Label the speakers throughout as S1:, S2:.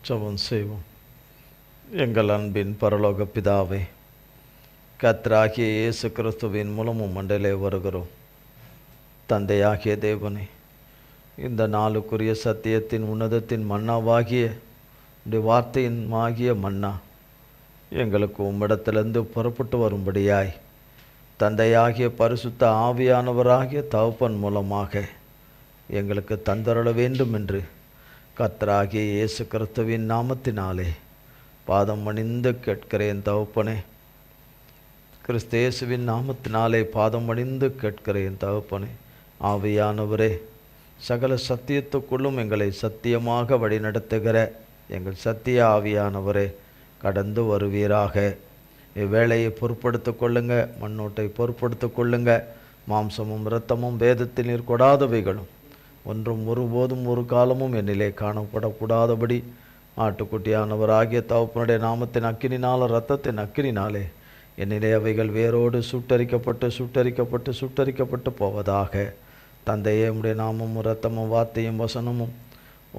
S1: ஜெபம் செய்வோம். எங்கள் அன்பின் பரலோக பிதாவே, கர்த்தராகிய இயேசு கிறிஸ்துவின் மூலமும் மண்டலே வருகிறோம். தந்தையாகிய தேவனே, இந்த நாளுக்குரிய சத்தியத்தின் உன்னதத்தின் மன்னாவாகிய உடைய வார்த்தையின் ஆகிய மன்னா எங்களுக்கு உம்மிடத்திலிருந்து புறப்பட்டு வரும்படியாய் தந்தையாகிய பரிசுத்த ஆவியானவராகிய தகப்பன் மூலமாக எங்களுக்கு தந்தருள வேண்டும் என்று கர்த்தராகிய இயேசு கிறிஸ்துவின் நாமத்தினாலே பாதம் பணிந்து கேட்கிறேன் தகப்பனே. கிறிஸ்து இயேசுவின் நாமத்தினாலே பாதம் பணிந்து கேட்கிறேன் தகப்பனே. ஆவியானவரே, சகல சத்தியத்துக்குள்ளும் எங்களை சத்தியமாக வழிநடத்துகிற எங்கள் சத்திய ஆவியானவரே, கடந்து வருவீராக. இவ்வேளையை பொறுப்படுத்து கொள்ளுங்க, மண்ணோட்டை பொறுப்படுத்து கொள்ளுங்க. மாம்சமும் இரத்தமும் வேதத்தில் நீர் கொடாதவைகளும் ஒன்றும் ஒருபோதும் ஒரு காலமும் என்னிலே காணப்படக்கூடாதபடி ஆட்டுக்குட்டியானவராகிய தகப்பனுடைய நாமத்தின் அக்கினினால இரத்தத்தின் அக்கினினாலே என்னிலே அவைகள் வேரோடு சுட்டரிக்கப்பட்டு போவதாக. தந்தையே, உம்முடைய நாமமும் இரத்தமும் வார்த்தையும் வசனமும்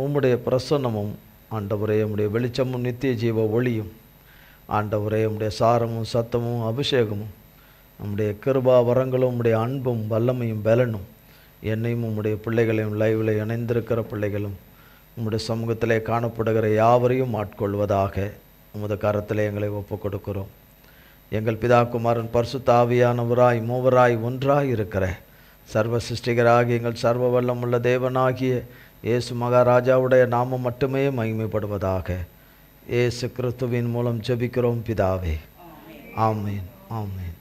S1: உம்முடைய பிரசன்னமும் ஆண்டவரே, உம்முடைய வெளிச்சமும் நித்திய ஜீவ ஒளியும் ஆண்டவரே, உம்முடைய சாரமும் சத்தமும் அபிஷேகமும் நம்முடைய கிருபா வரங்களும் உம்முடைய அன்பும் வல்லமையும் பலனும் என்னையும் உம்முடைய பிள்ளைகளையும் லைவில் இணைந்திருக்கிற பிள்ளைகளும் உம்முடைய சமூகத்திலே காணப்படுகிற யாவரையும் ஆட்கொள்வதாக உமது கரத்திலே எங்களை ஒப்புக் கொடுக்கிறோம். எங்கள் பிதா குமாரன் பரிசுத்த ஆவியானவராய் மூவராய் ஒன்றாய் இருக்கிற சர்வ சிருஷ்டிகராகி எங்கள் சர்வ வல்லமுள்ள தேவனாகிய இயேசு மகாராஜாவுடைய நாமம் மட்டுமே மகிமைப்படுவதாக. இயேசு கிறிஸ்துவின் மூலம் ஜெபிக்கிறோம் பிதாவே, ஆமேன், ஆமேன்.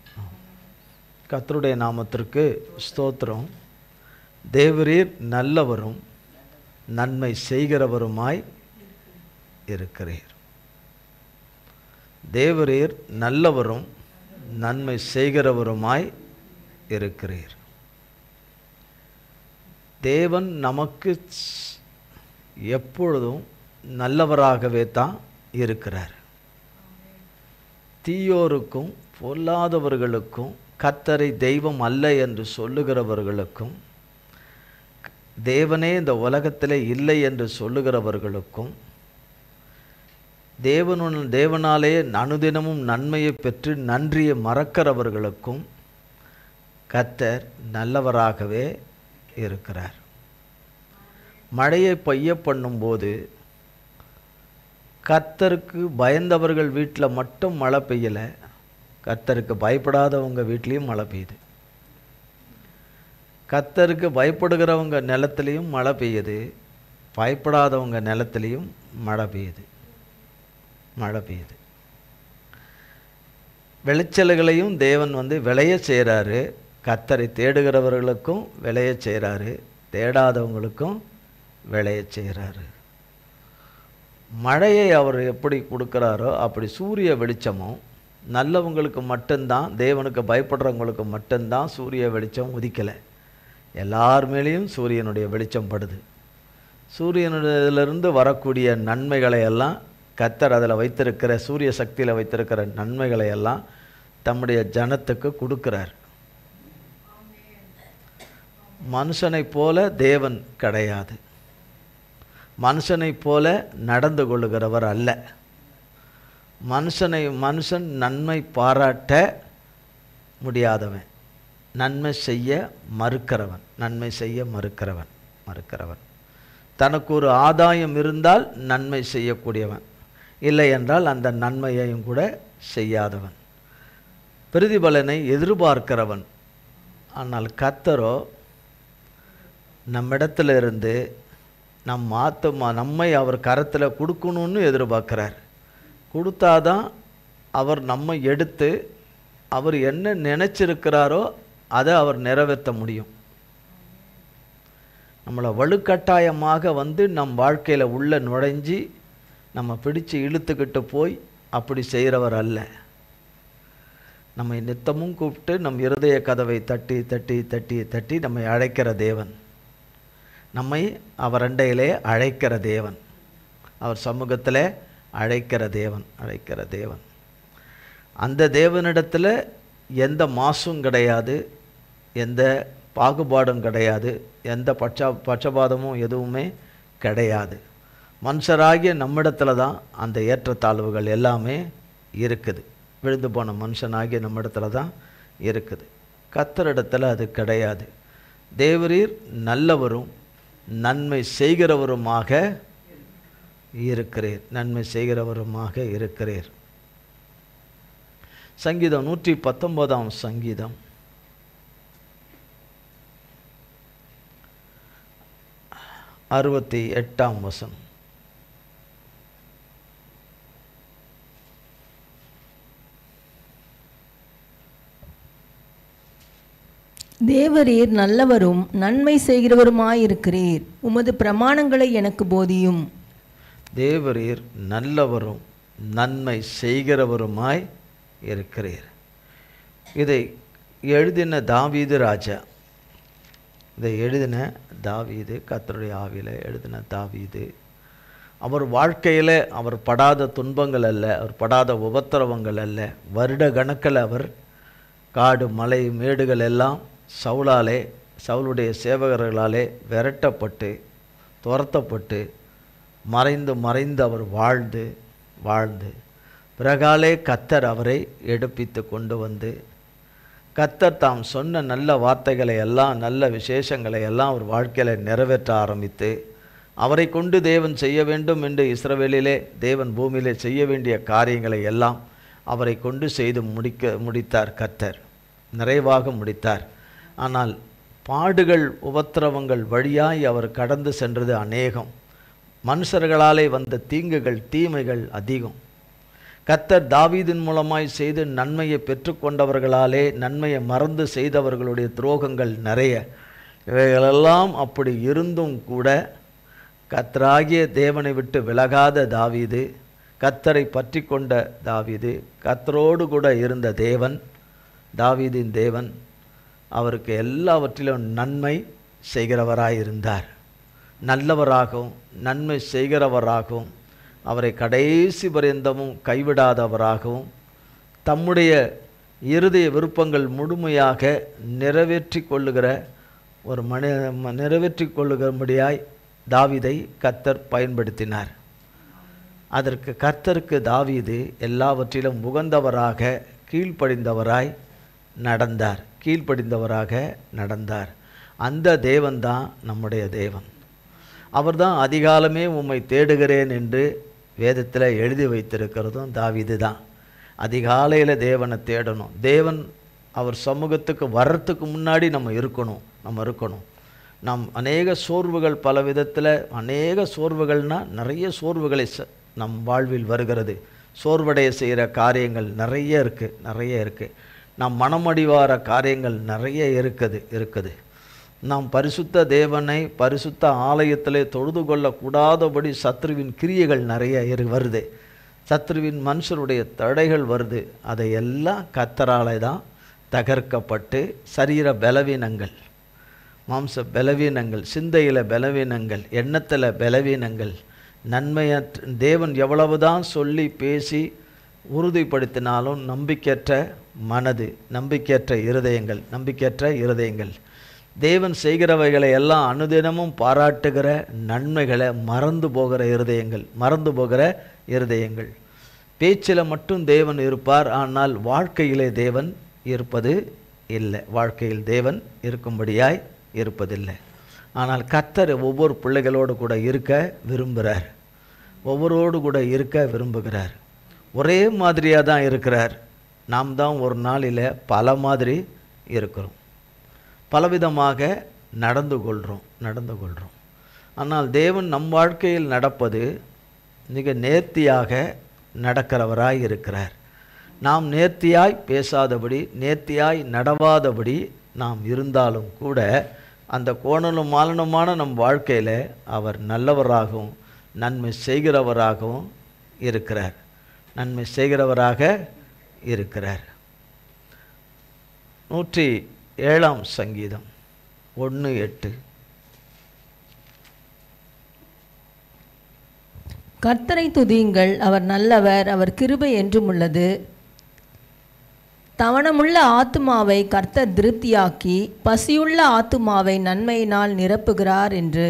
S1: கர்த்தருடைய நாமத்திற்கு ஸ்தோத்திரம். தேவரீர் நல்லவரும் நன்மை செய்கிறவருமாய் இருக்கிறீர். தேவரீர் நல்லவரும் நன்மை செய்கிறவருமாய் இருக்கிறீர். தேவன் நமக்கு எப்பொழுதும் நல்லவராகவே தான் இருக்கிறார். தீயோருக்கும் பொல்லாதவர்களுக்கும் கர்த்தரை தெய்வம் அல்ல என்று சொல்லுகிறவர்களுக்கும் தேவனே இந்த உலகத்திலே இல்லை என்று சொல்லுகிறவர்களுக்கும் தேவனாலே அனுதினமும் நன்மையை பெற்று நன்றியை மறக்கிறவர்களுக்கும் கர்த்தர் நல்லவராகவே இருக்கிறார். மழையை பெய்ய பண்ணும்போது கர்த்தருக்கு பயந்தவர்கள் வீட்டில் மட்டும் மழை பெய்யலை, கர்த்தருக்கு பயப்படாதவங்க வீட்லேயும் மழை பெய்யுது. கர்த்தருக்கு பயப்படுகிறவங்க நிலத்துலேயும் மழை பெய்யுது, பயப்படாதவங்க நிலத்துலேயும் மழை பெய்யுது. விளைச்சல்களையும் தேவன் விளைய செய்கிறாரு. கர்த்தரை தேடுகிறவர்களுக்கும் விளைய செய்கிறாரு, தேடாதவங்களுக்கும் விளைய செய்கிறாரு. மழையை அவர் எப்படி கொடுக்குறாரோ அப்படி சூரிய வெளிச்சமும் நல்லவங்களுக்கு மட்டும்தான், தேவனுக்கு பயப்படுறவங்களுக்கு மட்டும்தான் சூரிய வெளிச்சம் உதிக்கலை. எல்லார் மேலேயும் சூரியனுடைய வெளிச்சம் படுது. சூரியனிலிருந்து வரக்கூடிய நன்மைகளை எல்லாம் கர்த்தர் அதில் வைத்திருக்கிற சூரிய சக்தியில் வைத்திருக்கிற நன்மைகளை எல்லாம் தம்முடைய ஜனத்துக்கு கொடுக்கிறார். மனுஷனை போல தேவன் கிடையாது. மனுஷனை போல நடந்து கொள்ளுகிறவர் அல்ல. மனுஷன் நன்மை பாராட்ட முடியாதவன், நன்மை செய்ய மறுக்கிறவன். தனக்கு ஒரு ஆதாயம் இருந்தால் நன்மை செய்யக்கூடியவன், இல்லை என்றால் அந்த நன்மையையும் கூட செய்யாதவன், பிரதிபலனை எதிர்பார்க்கிறவன். ஆனால் கர்த்தரோ நம்மிடத்திலிருந்து நம்மை அவர் கரத்தில் கொடுக்கணும்னு எதிர்பார்க்கிறார். கொடுத்தாதான் அவர் நம்மை எடுத்து அவர் என்ன நினச்சிருக்கிறாரோ அதை அவர் நிறைவேற்ற முடியும். நம்மளை வலுக்கட்டாயமாக நம் வாழ்க்கையில் உள்ள நுழைஞ்சி நம்ம பிடிச்சு இழுத்துக்கிட்டு போய் அப்படி செய்கிறவர் அல்ல. நம்மை நித்தமும் கூப்பிட்டு நம் இருதய கதவை தட்டி தட்டி தட்டி தட்டி நம்மை அழைக்கிற தேவன், நம்மை அவர் அண்டையிலே அழைக்கிற தேவன், அவர் சமூகத்தில் அழைக்கிற தேவன். அந்த தேவனிடத்தில் எந்த மாசும் கிடையாது, எந்த பாகுபாடும் கிடையாது, எந்த பட்சபாதமும் எதுவுமே கிடையாது. மனுஷராகிய நம்மிடத்துல தான் அந்த ஏற்றத்தாழ்வுகள் எல்லாமே இருக்குது. விழுந்து போன மனுஷனாகிய நம்மிடத்துல தான் இருக்குது. கர்த்தரிடத்தில் அது கிடையாது. தேவரீர் நல்லவரும் நன்மை செய்கிறவருமாக இருக்கிறீர். நன்மை செய்கிறவருமாக இருக்கிறீர். சங்கீதம் 119 சங்கீதம் 68 வசனம்.
S2: தேவரீர் நல்லவரும் நன்மை செய்கிறவருமாயிருக்கிறீர். உமது பிரமாணங்களை எனக்கு போதியும்.
S1: தேவரீர் நல்லவரும் நன்மை செய்கிறவருமாய் இருக்கிறீர். இதை எழுதின தாவீது ராஜா. இதை எழுதின தாவீது, கர்த்தருடைய ஆவியில் எழுதின தாவீது. அவர் வாழ்க்கையில் அவர் படாத துன்பங்கள் அல்ல, அவர் படாத உபத்திரவங்கள் அல்ல. வருட கணக்கில் அவர் காடு மலை மேடுகள் எல்லாம் சவுளுடைய சேவகர்களாலே விரட்டப்பட்டு துரத்தப்பட்டு மறைந்து அவர் வாழ்ந்து பிறகாலே கர்த்தர் அவரை எடுப்பித்து கொண்டு வந்து கர்த்தர் தாம் சொன்ன நல்ல வார்த்தைகளை எல்லாம், நல்ல விசேஷங்களை எல்லாம் அவர் வாழ்க்கையில் நிறைவேற்ற ஆரம்பித்து அவரை கொண்டு தேவன் செய்ய வேண்டும் என்று இஸ்ரவேலிலே தேவன் பூமியிலே செய்ய வேண்டிய காரியங்களை எல்லாம் அவரை கொண்டு செய்து முடித்தார். கர்த்தர் நிறைவாக முடித்தார். ஆனால் பாடுகள் உபத்திரவங்கள் வழியாய் அவர் கடந்து சென்றது அநேகம். மனுஷர்களாலே வந்த தீங்குகள் தீமைகள் அதிகம். கர்த்தர் தாவீதின் மூலமாய் செய்து நன்மையை பெற்றுக்கொண்டவர்களாலே நன்மையை மறந்து செய்தவர்களுடைய துரோகங்கள் நிறைய. இவைகளெல்லாம் அப்படி இருந்தும் கூட கர்த்தராகிய தேவனை விட்டு விலகாத தாவீது, கர்த்தரை பற்றி கொண்ட தாவீது, கர்த்தரோடு கூட இருந்த தேவன், தாவீதின் தேவன் அவருக்கு எல்லாவற்றிலும் நன்மை செய்கிறவராயிருந்தார். நல்லவராகவும் நன்மை செய்கிறவராகவும் அவரை கடைசி பரியந்தமும் கைவிடாதவராகவும் தம்முடைய இருதய விருப்பங்கள் முழுமையாக நிறைவேற்றி கொள்ளுகிறபடியாய் தாவீதை கர்த்தர் பயன்படுத்தினார். அதற்கு கர்த்தருக்கு தாவீது எல்லாவற்றிலும் உகந்தவராக கீழ்ப்படிந்தவராய் நடந்தார். அந்த தேவன்தான் நம்முடைய தேவன். அவர்தான் அதிகாலமே உம்மை தேடுகிறேன் என்று வேதத்தில் எழுதி வைத்திருக்கிறதும் தாவீது தான். அதிகாலையில் தேவனை தேடணும். தேவன் அவர் சமூகத்துக்கு வர்றதுக்கு முன்னாடி நம்ம இருக்கணும். நாம் அநேக சோர்வுகள், பல விதத்தில் அநேக சோர்வுகள்னால் நிறைய சோர்வுகளை நம் வாழ்வில் வருகிறது. சோர்வடைய செய்கிற காரியங்கள் நிறைய இருக்குது. நாம் மனமடிவார காரியங்கள் நிறைய இருக்குது. நாம் பரிசுத்த தேவனை பரிசுத்த ஆலயத்திலே தொழுது கொள்ளக்கூடாதபடி சத்ருவின் கிரியைகள் நிறைய வருது. சத்ருவின் மனுஷருடைய தடைகள் வருது. அதையெல்லாம் கர்த்தராலே தான் தகர்க்கப்பட்டு சரீர பலவீனங்கள், மாம்ச பலவீனங்கள், சிந்தையில் பலவீனங்கள், எண்ணத்தில் பலவீனங்கள், நன்மையற்ற தேவன் எவ்வளவுதான் சொல்லி பேசி உறுதிப்படுத்தினாலும் நம்பிக்கையற்ற மனது, நம்பிக்கையற்ற இருதயங்கள், தேவன் செய்கிறவைகளை எல்லாம் அனுதினமும் பாராட்டுகிற நன்மைகளை மறந்து போகிற இருதயங்கள். பேச்சில் மட்டும் தேவன் இருப்பார், ஆனால் வாழ்க்கையிலே தேவன் இருப்பது இல்லை. வாழ்க்கையில் தேவன் இருக்கும்படியாய் இருப்பதில்லை. ஆனால் கர்த்தர் ஒவ்வொரு பிள்ளைகளோடு கூட இருக்க விரும்புகிறார். ஒரே மாதிரியாக தான் இருக்கிறார். நாம் தான் ஒரு நாளில் பல மாதிரி இருக்கிறோம், பலவிதமாக நடந்து கொள்கிறோம். ஆனால் தேவன் நம் வாழ்க்கையில் நடப்பது மிக நேர்த்தியாக நடக்கிறவராய் இருக்கிறார். நாம் நேர்த்தியாய் பேசாதபடி, நேர்த்தியாய் நடவாதபடி நாம் இருந்தாலும் கூட அந்த கோணலும் மாலனுமான நம் வாழ்க்கையில் அவர் நல்லவராகவும் நன்மை செய்கிறவராகவும் இருக்கிறார். 107 சங்கீதம் 1:8.
S2: கர்த்தரை துதியுங்கள், அவர் நல்லவர், அவர் கிருபை என்றும் உள்ளது. தவணமுள்ள ஆத்துமாவை கர்த்தர் திருப்தியாக்கி பசியுள்ள ஆத்துமாவை நன்மையினால் நிரப்புகிறார் என்று.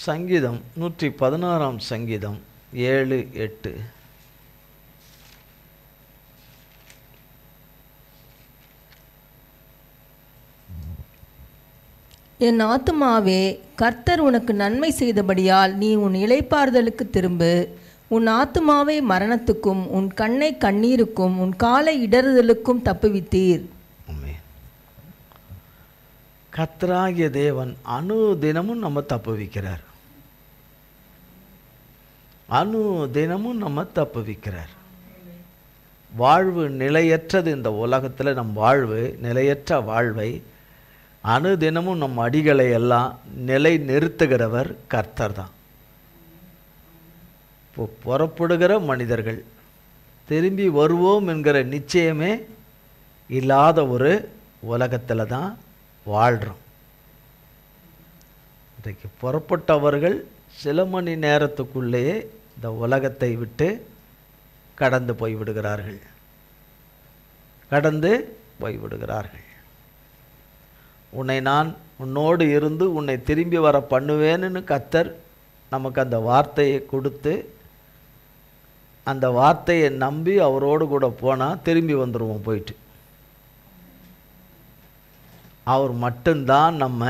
S1: சங்கீதம் 116 சங்கீதம் 7, 8.
S2: என் ஆத்துமாவே, கர்த்தர் உனக்கு நன்மை செய்தபடியால் நீ உன் இளைப்பாறுதலுக்கு திரும்பு. உன் ஆத்துமாவை மரணத்துக்கும் உன் கண்ணை கண்ணீருக்கும் உன் காலை இடறுதலுக்கும் தப்புவித்தீர்.
S1: கர்த்தராகிய தேவன் அனுதினமும் நம்ம தப்புவிக்கிறார். அனுதினமும் நம்ம தப்புவிக்கிறார். வாழ்வு நிலையற்றது. இந்த உலகத்தில் நம் வாழ்வு நிலையற்ற வாழ்வை அனுதினமும் நம் அடிகளை எல்லாம் நிலை நிறுத்துகிறவர் கர்த்தர் தான். இப்போ புறப்படுகிற மனிதர்கள் திரும்பி வருவோம் என்கிற நிச்சயமே இல்லாத ஒரு உலகத்தில் தான் வாழ்கிறோம். இன்றைக்கு புறப்பட்டவர்கள் சில மணி நேரத்துக்குள்ளேயே இந்த உலகத்தை விட்டு கடந்து போய்விடுகிறார்கள். உன்னை நான் உன்னோடு இருந்து உன்னை திரும்பி வர பண்ணுவேன்னு கர்த்தர் நமக்கு அந்த வார்த்தையை கொடுத்து அந்த வார்த்தையை நம்பி அவரோடு கூட போனால் திரும்பி வந்துடுவோம். போயிட்டு அவர் மட்டும்தான் நம்ம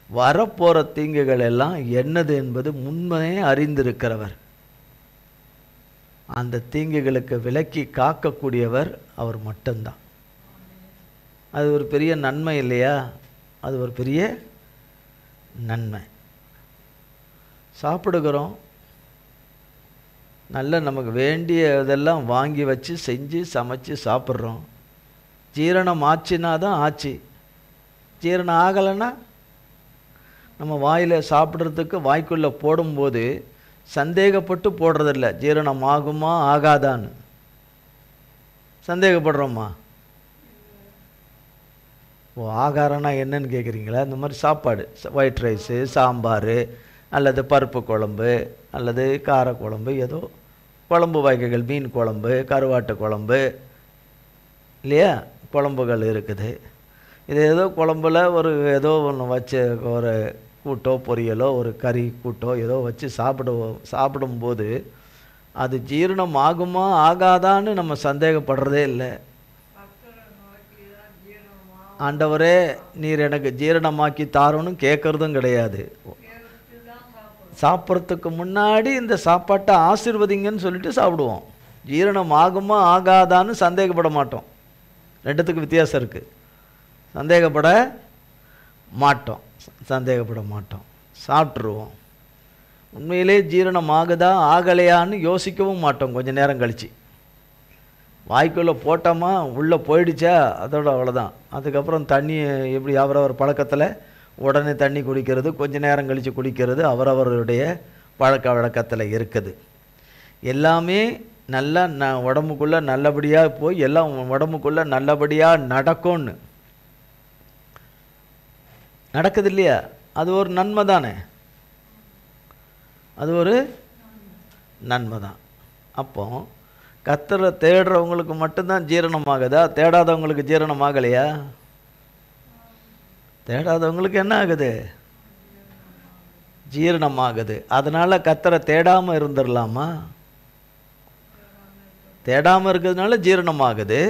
S1: வரப்போகிற தீங்குகள் எல்லாம் என்னது என்பது முன்னே அறிந்திருக்கிறவர். அந்த தீங்குகளுக்கு விலக்கி காக்கக்கூடியவர் அவர் மட்டும்தான். அது ஒரு பெரிய நன்மை இல்லையா? அது ஒரு பெரிய நன்மை. சாப்பிடுகிறோம், நல்ல நமக்கு வேண்டிய இதெல்லாம் வாங்கி வச்சு செஞ்சு சமைச்சு சாப்பிட்றோம். ஜீரணம் ஆச்சுன்னா தான் ஆச்சு. ஜீரணம் ஆகலைன்னா நம்ம வாயில் சாப்பிட்றதுக்கு வாய்க்குள்ளே போடும்போது சந்தேகப்பட்டு போடுறதில்ல. ஜீரணம் ஆகுமா ஆகாதான்னு சந்தேகப்படுறோமா? ஆகாரம்னா என்னன்னு கேட்குறீங்களா? இந்த மாதிரி சாப்பாடு, ஒயிட் ரைஸு, சாம்பார் அல்லது பருப்பு குழம்பு அல்லது காரக்குழம்பு, ஏதோ குழம்பு வகைகள், மீன் குழம்பு, கருவாட்டு குழம்பு இல்லையா, குழம்புகள் இருக்குது. இது ஏதோ குழம்புல ஒரு ஏதோ ஒன்று வச்சு ஒரு கூட்டோ பொரியலோ ஒரு கறி கூட்டோ ஏதோ வச்சு சாப்பிடும்போது அது ஜீரணம் ஆகுமா ஆகாதான்னு நம்ம சந்தேகப்படுறதே இல்லை. ஆண்டவரே நீர் எனக்கு ஜீரணமாக்கி தாரோன்னு கேட்குறதும் கிடையாது. சாப்பிட்றதுக்கு முன்னாடி இந்த சாப்பாட்டை ஆசீர்வதிங்கன்னு சொல்லிட்டு சாப்பிடுவோம். ஜீரணம் ஆகுமா ஆகாதான்னு சந்தேகப்பட மாட்டோம். ரெண்டுத்துக்கு வித்தியாசம் இருக்குது. சந்தேகப்பட மாட்டோம், சாப்பிட்ருவோம். உண்மையிலே ஜீரணம் ஆகுதா ஆகலையான்னு யோசிக்கவும் மாட்டோம். கொஞ்சம் நேரம் கழித்து வாய்க்குள்ளே போட்டோமா உள்ளே போயிடுச்சா அதோட அவ்வளோதான். அதுக்கப்புறம் தண்ணி எப்படி அவரவர் பழக்கத்தில் உடனே தண்ணி குடிக்கிறது, கொஞ்சம் நேரம் கழித்து குடிக்கிறது அவரவருடைய பழக்க வழக்கத்தில் இருக்குது. எல்லாமே நல்லா உடம்புக்குள்ளே நல்லபடியாக போய் எல்லாம் உடம்புக்குள்ளே நல்லபடியாக நடக்கும்னு நடக்குது இல்லையா? அது ஒரு நன்மை தானே, அது ஒரு நன்மை தான். அப்போ கர்த்தரை தேடுறவங்களுக்கு மட்டும்தான் ஜீரணமாகுதா? தேடாதவங்களுக்கு ஜீரணம் ஆகலையா? தேடாதவங்களுக்கு என்ன ஆகுது? ஜீரணமாகுது. அதனால் கர்த்தரை தேடாமல் இருந்துடலாமா? தேடாமல் இருக்கிறதுனால ஜீரணமாகுது,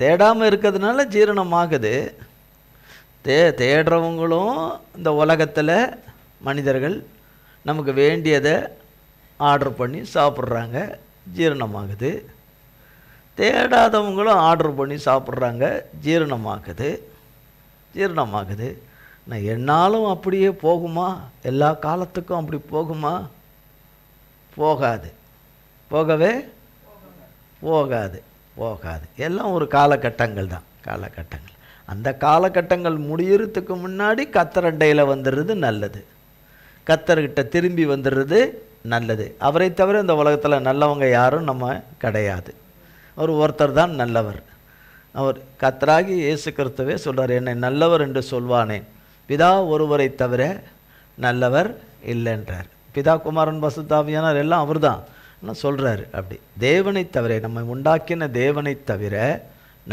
S1: தேடாமல் இருக்கிறதுனால ஜீரணமாகுது. தேடுறவங்களும் இந்த உலகத்தில் மனிதர்கள் நமக்கு வேண்டியதை ஆர்டர் பண்ணி சாப்பிட்றாங்க, ஜீரணமாகுது. தேடாதவங்களும் ஆர்டர் பண்ணி சாப்பிட்றாங்க, ஜீரணமாகுது. நான் என்னாலும் அப்படியே போகுமா? எல்லா காலத்துக்கும் அப்படி போகுமா? போகாது. போகவே போகாது. எல்லாம் ஒரு காலகட்டங்கள் தான், காலகட்டங்கள். அந்த காலகட்டங்கள் முடியறதுக்கு முன்னாடி கர்த்தரண்டையில் வந்துடுறது நல்லது, கர்த்தர்கிட்ட திரும்பி வந்துடுறது நல்லது. அவரை தவிர இந்த உலகத்தில் நல்லவங்க யாரும் நம்ம கிடையாது. அவர் ஒருத்தர் தான் நல்லவர். அவர் கர்த்தராகி இயேசு கிறிஸ்துவே சொல்கிறார், என்னை நல்லவர் என்று சொல்வானேன், பிதா ஒருவரை தவிர நல்லவர் இல்லைன்றார். பிதா, குமாரன், பசுத்தாவியானார் எல்லாம் அவர் தான் சொல்கிறாரு. அப்படி தேவனை தவிர, நம்மை உண்டாக்கின தேவனை தவிர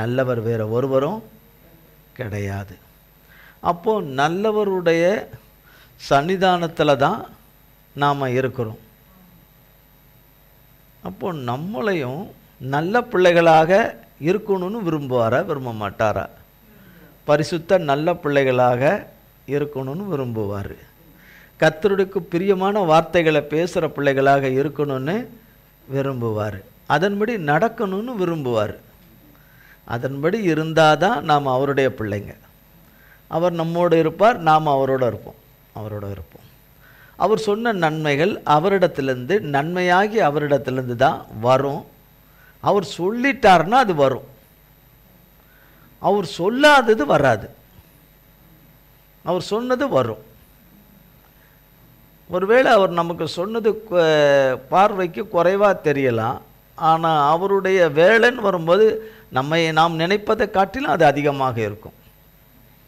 S1: நல்லவர் வேறு ஒருவரும் கிடையாது. அப்போது நல்லவருடைய சன்னிதானத்தில் தான் நாம் இருக்கிறோம். அப்போ நம்மளையும் நல்ல பிள்ளைகளாக இருக்கணும்னு விரும்புவாரா விரும்ப மாட்டாரா? பரிசுத்த நல்ல பிள்ளைகளாக இருக்கணும்னு விரும்புவார். கர்த்தருக்கு பிரியமான வார்த்தைகளை பேசுகிற பிள்ளைகளாக இருக்கணும்னு விரும்புவார். அதன்படி நடக்கணும்னு விரும்புவார். அதன்படி இருந்தால் தான் நாம் அவருடைய பிள்ளைங்க. அவர் நம்மோடு இருப்பார், நாம் அவரோடு இருப்போம். அவர் சொன்ன நன்மைகள் அவரிடத்திலிருந்து, நன்மையாகி அவரிடத்திலிருந்து தான் வரும். அவர் சொல்லிட்டார்னா அது வரும். அவர் சொல்லாதது வராது. அவர் சொன்னது வரும். ஒருவேளை அவர் நமக்கு சொன்னது பார்வைக்கு குறைவாக தெரியலாம். ஆனால் அவருடைய வேலைன்னு வரும்போது நாம் நினைப்பதை காட்டிலும் அது அதிகமாக இருக்கும்.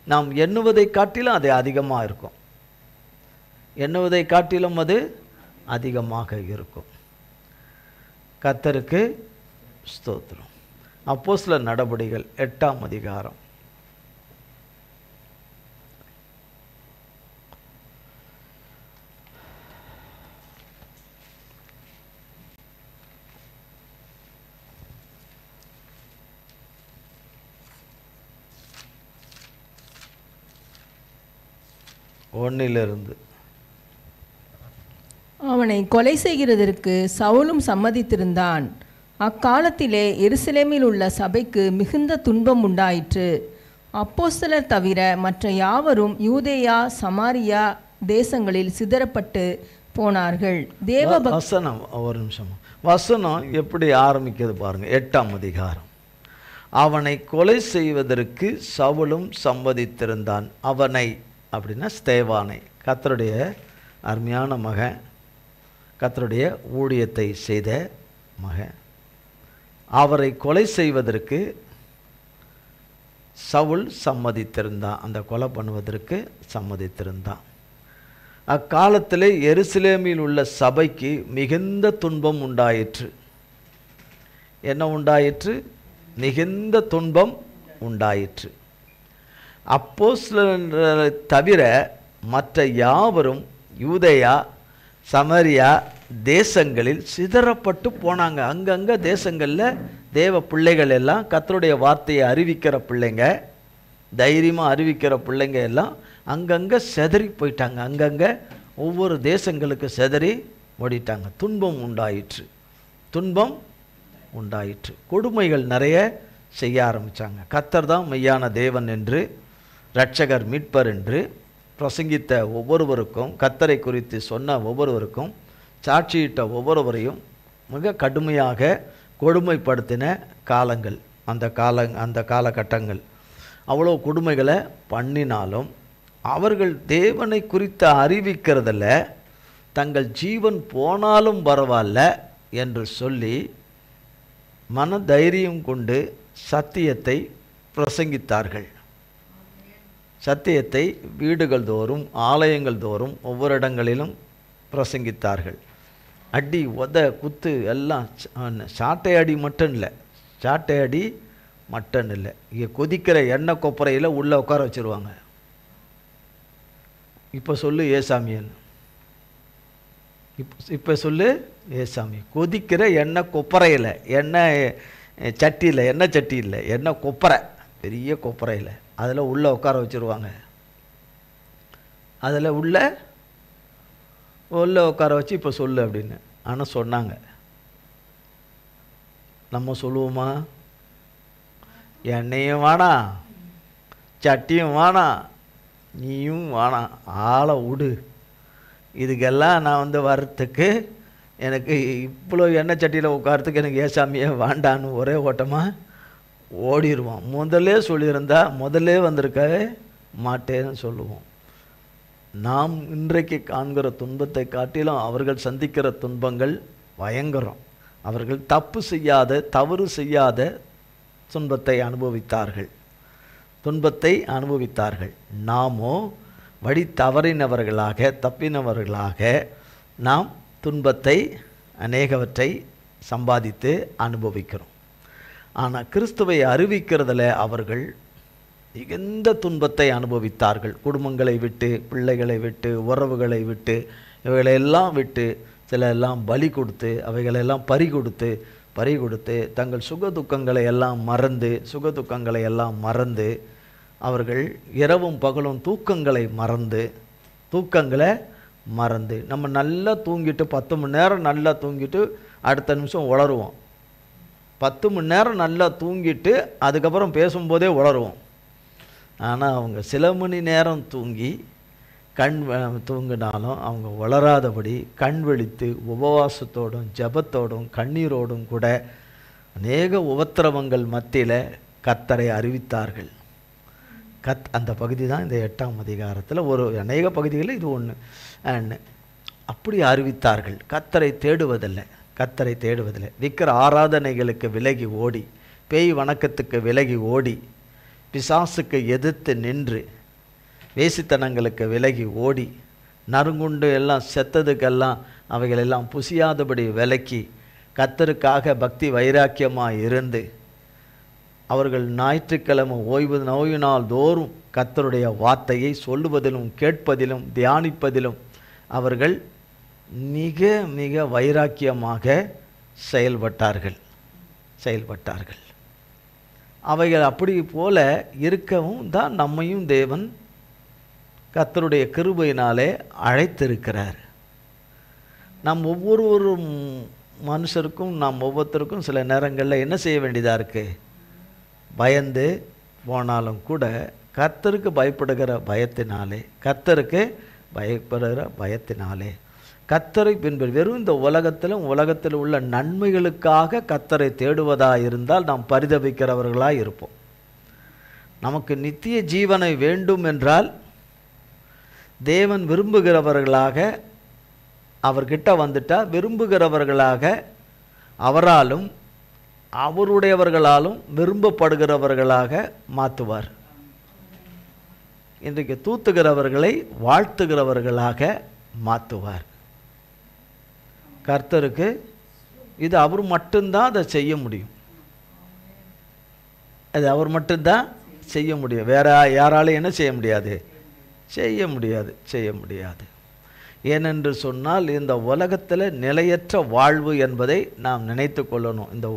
S1: நாம் எண்ணுவதை காட்டிலும் அது அதிகமாக இருக்கும். எண்ணுவதை காட்டிலும் அது அதிகமாக இருக்கும். கர்த்தருக்கு ஸ்தோத்திரம். அப்போஸ்தலர் நடபடிகள் 8ஆம் அதிகாரம். ஒன்னிலிருந்து.
S2: அவனை கொலை செய்கிறதற்கு சவுலும் சம்மதித்திருந்தான். அக்காலத்திலே எருசலேமில் உள்ள சபைக்கு மிகுந்த துன்பம் உண்டாயிற்று. அப்போஸ்தலர் தவிர மற்ற யாவரும் யூதேயா சமாரியா தேசங்களில் சிதறப்பட்டு போனார்கள்.
S1: வசனம் ஒரு நிமிஷம். வசனம் எப்படி ஆரம்பிக்கிறது பாருங்க. 8ஆம் அதிகாரம். அவனை கொலை செய்வதற்கு சவுலும் சம்மதித்திருந்தான். அவனை அப்படின்னா ஸ்தேவானை, கர்த்தருடைய அருமையான மகன், கர்த்தருடைய ஊழியத்தை செய்த மகன். அவரை கொலை செய்வதற்கு சவுல் சம்மதித்திருந்தான். அந்த கொலை பண்ணுவதற்கு சம்மதித்திருந்தான். அக்காலத்திலே எருசலேமில் உள்ள சபைக்கு மிகுந்த துன்பம் உண்டாயிற்று. என்ன உண்டாயிற்று? மிகுந்த துன்பம் உண்டாயிற்று. அப்போஸ்தலரை தவிர மற்ற யாவரும் யூதேயா சமாரியா தேசங்களில் சிதறப்பட்டு போனாங்க. அங்கங்கே தேசங்களில் தேவ பிள்ளைகள் எல்லாம், கர்த்தருடைய வார்த்தையை அறிவிக்கிற பிள்ளைங்க, தைரியமாக அறிவிக்கிற பிள்ளைங்க எல்லாம் அங்கங்கே செதறி போயிட்டாங்க. அங்கங்கே ஒவ்வொரு தேசங்களுக்கு செதறி ஓடிட்டாங்க. துன்பம் உண்டாயிற்று. கொடுமைகள் நிறைய செய்ய ஆரம்பித்தாங்க. கர்த்தர் தான் மெய்யான தேவன் என்று, இரட்சகர் மீட்பர் என்று பிரசங்கித்த ஒவ்வொருவருக்கும், கர்த்தரை குறித்து சொன்ன ஒவ்வொருவருக்கும், சாட்சியிட்ட ஒவ்வொருவரையும் மிக கடுமையாக கொடுமைப்படுத்தின காலங்கள் அந்த காலகட்டங்கள். அவ்வளோ கொடுமைகளை பண்ணினாலும் அவர்கள் தேவனை குறித்து அறிவிக்கிறதில் தங்கள் ஜீவன் போனாலும் பரவாயில்ல என்று சொல்லி மன தைரியம் கொண்டு சத்தியத்தை பிரசங்கித்தார்கள். சத்தியத்தை வீடுகள் தோறும், ஆலயங்கள் தோறும், ஒவ்வொரு இடங்களிலும் பிரசங்கித்தார்கள். அடி உத குத்து எல்லாம், சாட்டை அடி மட்டும் இல்லை. இங்கே கொதிக்கிற எண்ணெய் கொப்பரையில் உள்ளே உட்கார வச்சுருவாங்க. இப்போ சொல்லு ஏசாமியன், இப்போ சொல்லு ஏசாமி. கொதிக்கிற எண்ணெய் கொப்பரையில், எண்ணெய் சட்டி இல்லை, எண்ணெய் கொப்பரை, பெரிய கொப்பரையில் அதில் உள்ளே உட்கார வச்சுருவாங்க. அதில் உள்ளே உட்கார வச்சு இப்போ சொல்லு அப்படின்னு. ஆனால் சொன்னாங்க. நம்ம சொல்லுவோமா? எண்ணெயும் வேணாம், சட்டியும் வேணாம், நீயும் வேணாம், ஆளை விடு, இதுக்கெல்லாம் நான் வர்றதுக்கு எனக்கு இவ்வளோ எண்ணெய் சட்டியில் உட்காரத்துக்கு எனக்கு ஏசாமியே வேண்டான்னு ஒரே ஓட்டமாக ஓடிடுவோம். முதல்லே சொல்லியிருந்தா முதல்லே வந்திருக்க மாட்டேன்னு சொல்லுவோம். நாம் இன்றைக்கு காண்கிற துன்பத்தை காட்டிலும் அவர்கள் சந்திக்கிற துன்பங்கள் பயங்கரம். அவர்கள் தவறு செய்யாத துன்பத்தை அனுபவித்தார்கள். நாமோ வழி தப்பினவர்களாக நாம் துன்பத்தை அநேகவற்றை சம்பாதித்து அனுபவிக்கிறோம். ஆனால் கிறிஸ்துவை அறிவிக்கிறதில் அவர்கள் மிகுந்த துன்பத்தை அனுபவித்தார்கள். குடும்பங்களை விட்டு, பிள்ளைகளை விட்டு, உறவுகளை விட்டு, இவைகளெல்லாம் விட்டு, சில எல்லாம் பலி கொடுத்து, அவைகளெல்லாம் பறி கொடுத்து தங்கள் சுகதுக்கங்களை எல்லாம் மறந்து அவர்கள் இரவும் பகலும் தூக்கங்களை மறந்து நம்ம நல்லா தூங்கிட்டு 10 மணி நேரம் நல்லா தூங்கிட்டு அடுத்த நிமிஷம் உளருவோம். 10 மணி நேரம் நல்லா தூங்கிட்டு அதுக்கப்புறம் பேசும்போதே உளருவோம். ஆனால் அவங்க சில மணி நேரம் தூங்கி தூங்கினாலும் அவங்க வளராதபடி கண் விழித்து உபவாசத்தோடும் ஜபத்தோடும் கண்ணீரோடும் கூட அநேக உபத்திரவங்கள் மத்தியில் கர்த்தரை அறிவித்தார்கள். அந்த பகுதி தான் இந்த 8ஆம் அதிகாரத்தில் அநேக பகுதிகளில் இது ஒன்று. அப்படி அறிவித்தார்கள். கர்த்தரை தேடுவதில்லை. விக்கிர ஆராதனைகளுக்கு விலகி ஓடி, பேய் வணக்கத்துக்கு விலகி ஓடி, பிசாசுக்கு எதிர்த்து நின்று, வேசித்தனங்களுக்கு விலகி ஓடி, நறுங்குண்டு எல்லாம் செத்ததுக்கெல்லாம் அவைகளெல்லாம் புசியாதபடி விலக்கி, கர்த்தருக்காக பக்தி வைராக்கியமாக இருந்து, அவர்கள் ஞாயிற்றுக்கிழமை ஓய்வு நாள் தோறும் கர்த்தருடைய வார்த்தையை சொல்லுவதிலும் கேட்பதிலும் தியானிப்பதிலும் அவர்கள் மிக மிக வைராக்கியமாக செயல்பட்டார்கள். அவைகள் அப்படி போல இருக்கவும் தான் நம்மையும் தேவன் கர்த்தருடைய கிருபையினாலே அழைத்திருக்கிறார். நாம் ஒவ்வொரு மனுஷருக்கும் நாம் ஒவ்வொருத்தருக்கும் சில நேரங்களில் என்ன செய்ய வேண்டியதாக இருக்குது? பயந்து போனாலும் கூட கர்த்தருக்கு பயப்படுகிற பயத்தினாலே கர்த்தரை பின்பற்றி வெறும் இந்த உலகத்தில் உள்ள நன்மைகளுக்காக கர்த்தரை தேடுவதாக இருந்தால் நாம் பரிதபிக்கிறவர்களாக இருப்போம். நமக்கு நித்திய ஜீவனை வேண்டும் என்றால் தேவன் விரும்புகிறவர்களாக அவர்கிட்ட வந்துட்டா விரும்புகிறவர்களாக அவராலும் அவருடையவர்களாலும் விரும்பப்படுகிறவர்களாக மாற்றுவார். இன்றைக்கு தூத்துகிறவர்களை வாழ்த்துகிறவர்களாக மாற்றுவார். கர்த்தருக்கு இது அவர் மட்டும்தான் அதை செய்ய முடியும். அது அவர் மட்டும்தான் செய்ய முடியும். வேற யாராலும் என்ன செய்ய முடியாது. ஏனென்று சொன்னால் இந்த உலகத்தில் நிலையற்ற வாழ்வு என்பதை நாம் நினைத்து கொள்ளணும். இந்த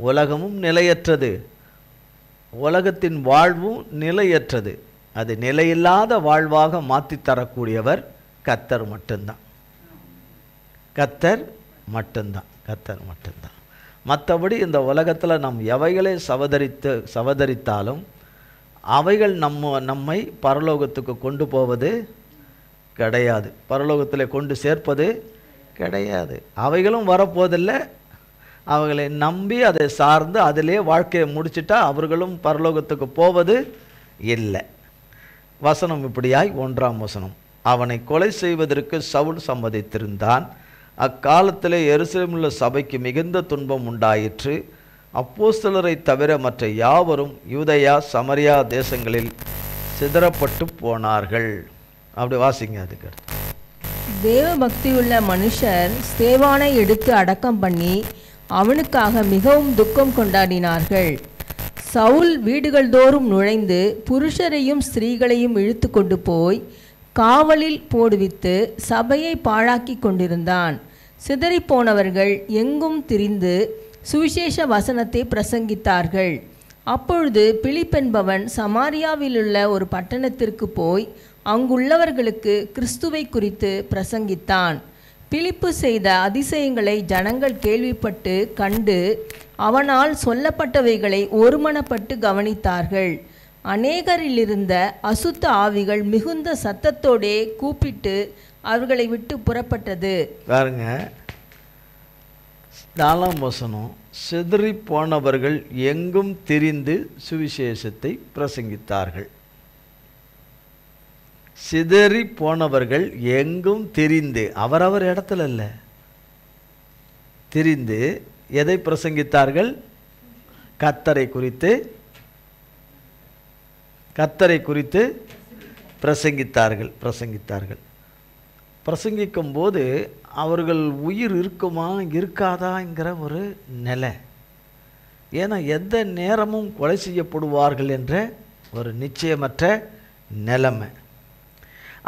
S1: உலகமும் நிலையற்றது, உலகத்தின் வாழ்வும் நிலையற்றது. அது நிலையில்லாத வாழ்வாக மாற்றி தரக்கூடியவர் கர்த்தர் மட்டும்தான். மற்றபடி இந்த உலகத்தில் நாம் எவைகளை சவதரித்தாலும் அவைகள் நம்மை பரலோகத்துக்கு கொண்டு போவது கிடையாது, பரலோகத்தில் கொண்டு சேர்ப்பது கிடையாது. அவைகளும் வரப்போதில்லை. அவைகளை நம்பி அதை சார்ந்து அதிலே வாழ்க்கையை முடிச்சுட்டா அவர்களும் பரலோகத்துக்கு போவது இல்லை. வசனம் இப்படியாய் 1ஆம் வசனம், அவனை கொலை செய்வதற்கு சவுல் சம்மதித்திருந்தான். அக்காலத்திலே எருசலேமுள்ள சபைக்கு மிகுந்த துன்பம் உண்டாயிற்று. அப்போஸ்தலரை தவிர மற்ற யாவரும் யூதேயா சமரியா தேசங்களில் சிதறப்பட்டு போனார்கள். அப்படி வாசிங்க. அதுக்கு
S2: தேவ பக்தியுள்ள மனுஷர் ஸ்தேவானை எடுத்து அடக்கம் பண்ணி அவனுக்காக மிகவும் துக்கம் கொண்டாடினார்கள். சவுல் வீடுகள் தோறும் நுழைந்து புருஷரையும் ஸ்திரீகளையும் இழுத்து கொண்டு போய் காவலில் போடுவித்து சபையை பாழாக்கி கொண்டிருந்தான். சிதறிப்போனவர்கள் எங்கும் திரிந்து சுவிசேஷ வசனத்தை பிரசங்கித்தார்கள். அப்பொழுது பிலிப்பென்பவன் சமாரியாவிலுள்ள ஒரு பட்டணத்திற்கு போய் அங்குள்ளவர்களுக்கு கிறிஸ்துவை குறித்து பிரசங்கித்தான். பிலிப்பு செய்த அதிசயங்களை ஜனங்கள் கேள்விப்பட்டு கண்டு அவனால் சொல்லப்பட்டவைகளை ஒருமனப்பட்டு கவனித்தார்கள். அநேகரிலிருந்த அசுத்த ஆவிகள் மிகுந்த சத்தத்தோடே கூப்பிட்டு அவர்களை விட்டு புறப்பட்டது.
S1: பாருங்க, 4ஆம் வசனம், சிதறி போனவர்கள் எங்கும் திரிந்து சுவிசேஷத்தை பிரசங்கித்தார்கள். சிதறி போனவர்கள் எங்கும் திரிந்து, அவரவர் இடத்துல இல்லை, திரிந்து எதை பிரசங்கித்தார்கள்? கர்த்தரை குறித்து பிரசங்கித்தார்கள். பிரசங்கிக்கும் போது அவர்கள் உயிர் இருக்குமா இருக்காதாங்கிற ஒரு நிலை. ஏன்னா எந்த நேரமும் கொலை செய்யப்படுவார்கள் என்ற ஒரு நிச்சயமற்ற நிலைமை.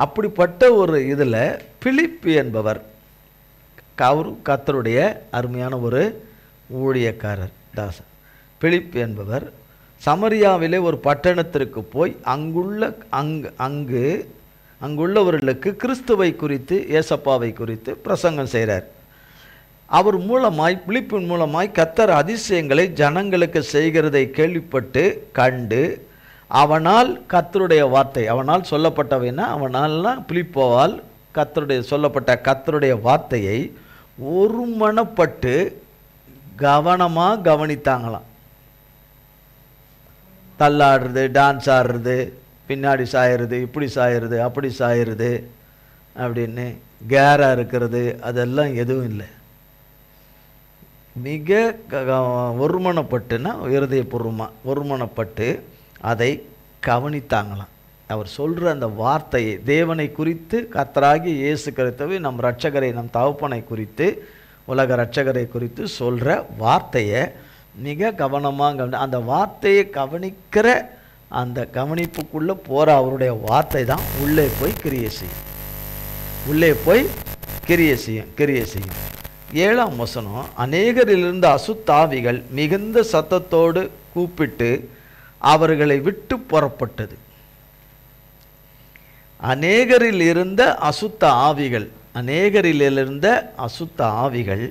S1: அப்படிப்பட்ட ஒரு இதில் பிலிப்பு என்பவர் கர்த்தருடைய அருமையான ஒரு ஊழியக்காரர் தாசன். பிலிப்பு என்பவர் சமரியாவிலே ஒரு பட்டணத்திற்கு போய் அங்குள்ளவர்களுக்கு கிறிஸ்துவை குறித்து, ஏசப்பாவை குறித்து பிரசங்கம் செய்கிறார். அவர் மூலமாய், பிலிப்பின் மூலமாய் கர்த்தர் அதிசயங்களை ஜனங்களுக்கு செய்கிறதை கேள்விப்பட்டு கண்டு, அவனால் கர்த்தருடைய வார்த்தை, அவனால் சொல்லப்பட்டவைன்னா அவனால்னா பிலிப்போவால் சொல்லப்பட்ட கர்த்தருடைய வார்த்தையை ஒருமனப்பட்டு கவனமாக கவனித்தாங்களாம். தள்ளாடுறது, டான்ஸ் ஆடுறது, பின்னாடி சாயிறது, இப்படி சாயிறது, அப்படி சாயிறது அப்படின்னு கேராக இருக்கிறது, அதெல்லாம் எதுவும் இல்லை. மிக ஒருமனப்பட்டுன்னா இருதயபூர்வமாக ஒருமனப்பட்டு அதை கவனித்தாங்களாம். அவர் சொல்கிற அந்த வார்த்தையை, தேவனை குறித்து, கர்த்தராகிய இயேசு கிறிஸ்துவை, நம் இரட்சகரை, நம் தகப்பனை குறித்து, உலக இரட்சகரை குறித்து சொல்கிற வார்த்தையை மிக கவனமாக அந்த வார்த்தையை கவனிக்கிற அந்த கவனிப்புக்குள்ளே போகிற அவருடைய வார்த்தை தான் உள்ளே போய் கிரியை செய்யும். உள்ளே போய் கிரியை செய்யும். 7ஆம் வசனம், அநேகரிலிருந்து அசுத்தாவிகள் மிகுந்த சத்தத்தோடு கூப்பிட்டு அவர்களை விட்டு புறப்பட்டது. அநேகரில் இருந்த அசுத்த ஆவிகள்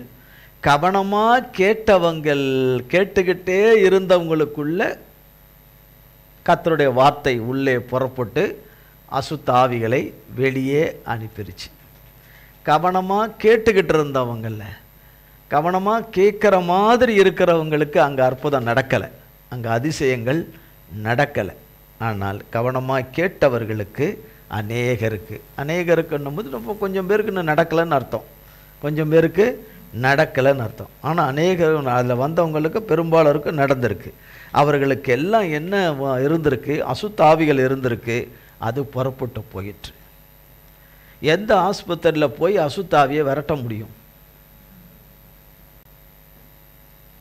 S1: கவனமாக கேட்டுக்கிட்டே இருந்தவங்களுக்குள்ள கர்த்தருடைய வார்த்தை உள்ளே புறப்பட்டு அசுத்த ஆவிகளை வெளியே அனுப்பிடுச்சு. கவனமாக கேட்டுக்கிட்டு இருந்தவங்கள, கவனமாக கேட்குற மாதிரி இருக்கிறவங்களுக்கு அங்கே அற்புதம் நடக்கலை, அங்கே அதிசயங்கள் நடக்கலை. ஆனால் கவனமாக கேட்டவர்களுக்கு அநேகருக்குன்னும்போது ரொம்ப கொஞ்சம் பேருக்கு இன்னும் நடக்கலைன்னு அர்த்தம், கொஞ்சம் பேருக்கு நடக்கலைன்னு அர்த்தம். ஆனால் அதில் வந்தவங்களுக்கு பெரும்பாலருக்கு நடந்திருக்கு. அவர்களுக்கு எல்லாம் என்ன இருந்திருக்கு? அசுத்த ஆவிகள் இருந்திருக்கு. அது புறப்பட்டு போயிற்று. எந்த ஆஸ்பத்திரியில் போய் அசுத்தாவியை விரட்ட முடியும்?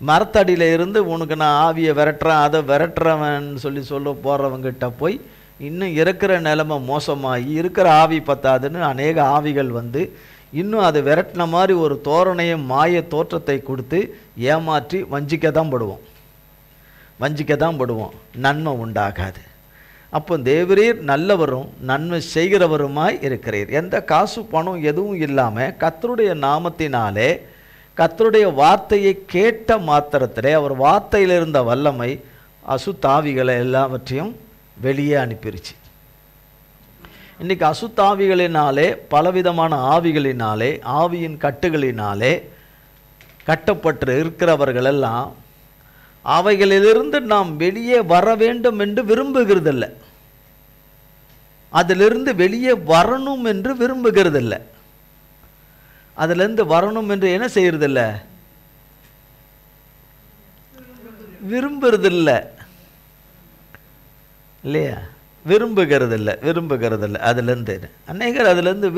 S1: மரத்தடியில் இருந்து உனக்கு நான் ஆவியை விரட்டுறேன், அதை விரட்டுறவன் சொல்ல போகிறவங்கிட்ட போய் இன்னும் இருக்கிற நிலைமை மோசமாகி, இருக்கிற ஆவி பத்தாதுன்னு அநேக ஆவிகள் வந்து இன்னும் அதை விரட்டின மாதிரி ஒரு தோரணையும் மாய தோற்றத்தை கொடுத்து ஏமாற்றி வஞ்சிக்க தான் படுவோம். நன்மை உண்டாகாது. அப்போ தேவரீர் நல்லவரும் நன்மை செய்கிறவருமாய் இருக்கிறீர். எந்த காசு பணம் எதுவும் இல்லாமல் கர்த்தருடைய நாமத்தினாலே கர்த்தருடைய வார்த்தையை கேட்ட மாத்திரத்திலே அவர் வார்த்தையில் இருந்த வல்லமை அசுத்தாவிகளை எல்லாவற்றையும் வெளியே அனுப்பிருச்சு. இன்றைக்கி அசுத்தாவிகளினாலே, பலவிதமான ஆவிகளினாலே, ஆவியின் கட்டுகளினாலே கட்டப்பட்டு இருக்கிறவர்களெல்லாம் அவைகளிலிருந்து நாம் வெளியே வர வேண்டும் என்று விரும்புகிறதில்லை. அதிலிருந்து வெளியே வரணும் என்று விரும்புகிறதில்லை. அதிலிருந்து வரணும் என்று என்ன செய்யறதில்ல? விரும்புறதில்லை இல்லையா? விரும்புகிறதில்லை. அதுலேருந்து அநேகர் அதுலேருந்து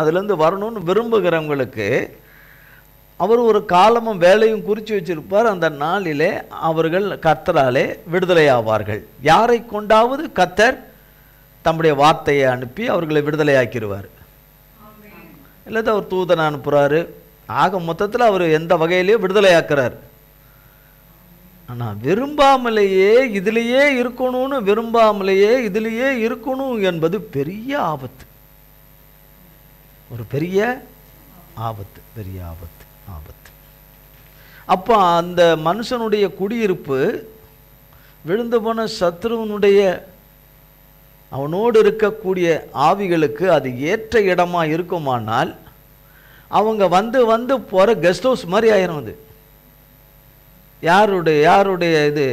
S1: அதுலேருந்து வரணும்னு விரும்புகிறவங்களுக்கு அவர் ஒரு காலமும் வேலையும் குறித்து வச்சிருப்பார். அந்த நாளிலே அவர்கள் கர்த்தராலே விடுதலையாவார்கள். யாரை கொண்டாவது கர்த்தர் தம்முடைய வார்த்தையை அனுப்பி அவர்களை விடுதலையாக்கிடுவார். இல்லாத அவர் தூதனை அனுப்புகிறாரு. ஆக மொத்தத்தில் அவர் எந்த வகையிலேயே விடுதலையாக்குறார். ஆனால் விரும்பாமலேயே இதிலேயே இருக்கணும் என்பது பெரிய ஆபத்து. ஒரு பெரிய ஆபத்து. அப்போ அந்த மனுஷனுடைய குடியிருப்பு விழுந்து போன சத்ருவனுடைய அவனோடு இருக்கக்கூடிய ஆவிகளுக்கு அது ஏற்ற இடமா இருக்குமானால் அவங்க வந்து போகிற கெஸ்ட் ஹவுஸ் மாதிரி ஆயிரும். அது யாருடைய இது?